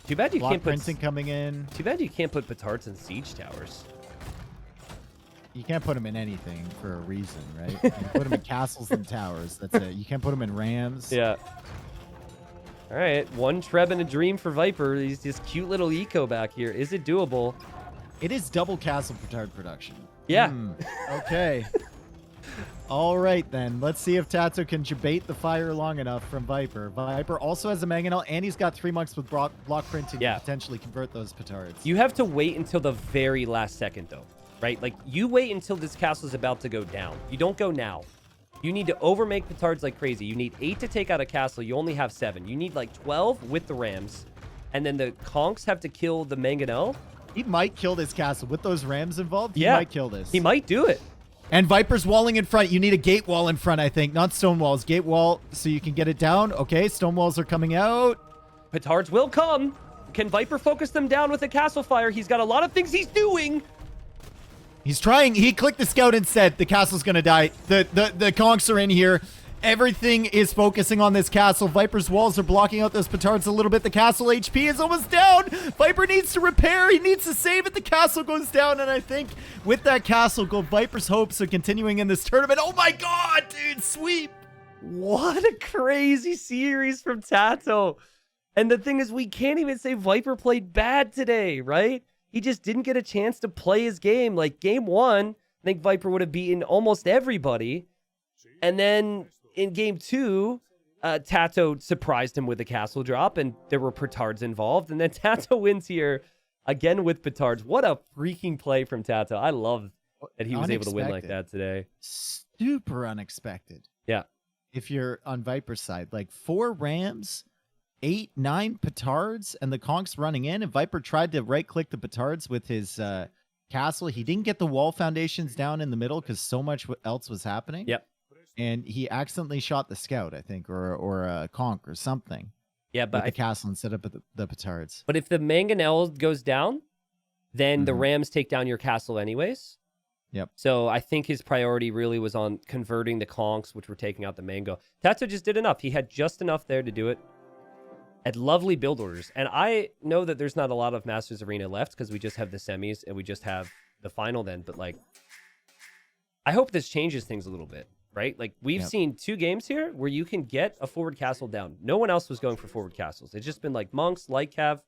Too bad you can't put printing coming in. Too bad you can't put petards in siege towers. You can't put them in anything for a reason, right? You can put them in castles and towers. That's it. You can't put them in rams. Yeah. All right, 1 treb and a dream for Viper. He's this cute little eco back here. Is it doable? It is double castle petard production. Yeah. Okay. All right, then. Let's see if TaToH can debate the fire long enough from Viper. Viper also has a mangonel, and he's got 3 monks with block printing to potentially convert those petards. You have to wait until the very last second, though, right? Like, you wait until this castle is about to go down. You don't go now. You need to overmake petards like crazy. You need 8 to take out a castle. You only have 7. You need, like, 12 with the rams. And then the conks have to kill the mangonel. He might kill this castle. With those rams involved, he might kill this. He might do it. And Viper's walling in front. You need a gate wall in front, I think. Not stone walls. Gate wall so you can get it down. Okay, stone walls are coming out. Petards will come. Can Viper focus them down with a castle fire? He's got a lot of things he's doing. He's trying. He clicked the scout and said the castle's going to die. The conks are in here. Everything is focusing on this castle. Viper's walls are blocking out those petards a little bit. The castle HP is almost down. Viper needs to repair. He needs to save it. The castle goes down. And I think with that castle goal, Viper's hopes are continuing in this tournament. Oh my God, dude, sweep. What a crazy series from TaToH. And the thing is, we can't even say Viper played bad today, right? He just didn't get a chance to play his game. Like game 1, I think Viper would have beaten almost everybody. And then in game 2, TaToH surprised him with a castle drop, and there were petards involved. And then TaToH wins here again with petards. What a freaking play from TaToH. I love that he was able to win like that today. Super unexpected. Yeah. If you're on Viper's side, like 4 rams, 8, 9 petards, and the conchs running in. And Viper tried to right-click the petards with his castle. He didn't get the wall foundations down in the middle because so much else was happening. Yep. And he accidentally shot the scout, I think, or a conch or something. Yeah, but with the castle instead of the petards. But if the mangonel goes down, then the rams take down your castle anyways. Yep. So I think his priority really was on converting the conchs, which were taking out the mango. TaToH just did enough. He had just enough there to do it. At lovely build orders. And I know that there's not a lot of Masters Arena left because we just have the semis and we just have the final then. But like, I hope this changes things a little bit. Right? Like, we've seen 2 games here where you can get a forward castle down. No one else was going for forward castles. It's just been like monks, light cav,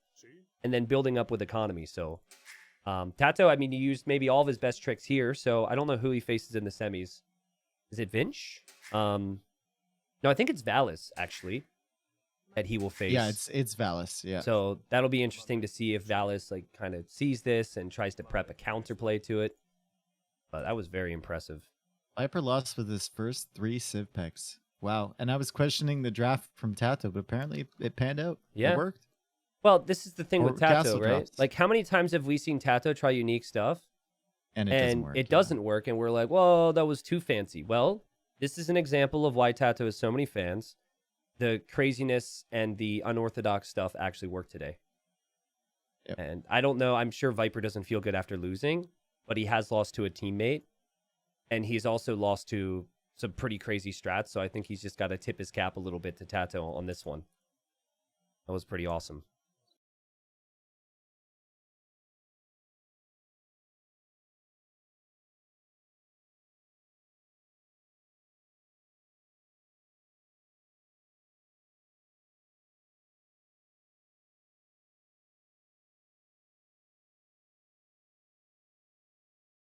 and then building up with economy. So, TaToH, I mean, he used maybe all of his best tricks here. So, I don't know who he faces in the semis. Is it Vinch? No, I think it's Valis, actually, that he will face. Yeah, it's Valis, yeah. So, that'll be interesting to see if Valis, like, kind of sees this and tries to prep a counterplay to it. But that was very impressive. Viper lost with his first 3 civ pecks. Wow. And I was questioning the draft from TaToH, but apparently it panned out. Yeah. It worked. Well, this is the thing with TaToH, right? Drops. Like, how many times have we seen TaToH try unique stuff? And it doesn't work. And we're like, well, that was too fancy. Well, this is an example of why TaToH has so many fans. The craziness and the unorthodox stuff actually worked today. Yep. And I don't know. I'm sure Viper doesn't feel good after losing, but he has lost to a teammate. And he's also lost to some pretty crazy strats. So I think he's just got to tip his cap a little bit to TaToH on this one. That was pretty awesome.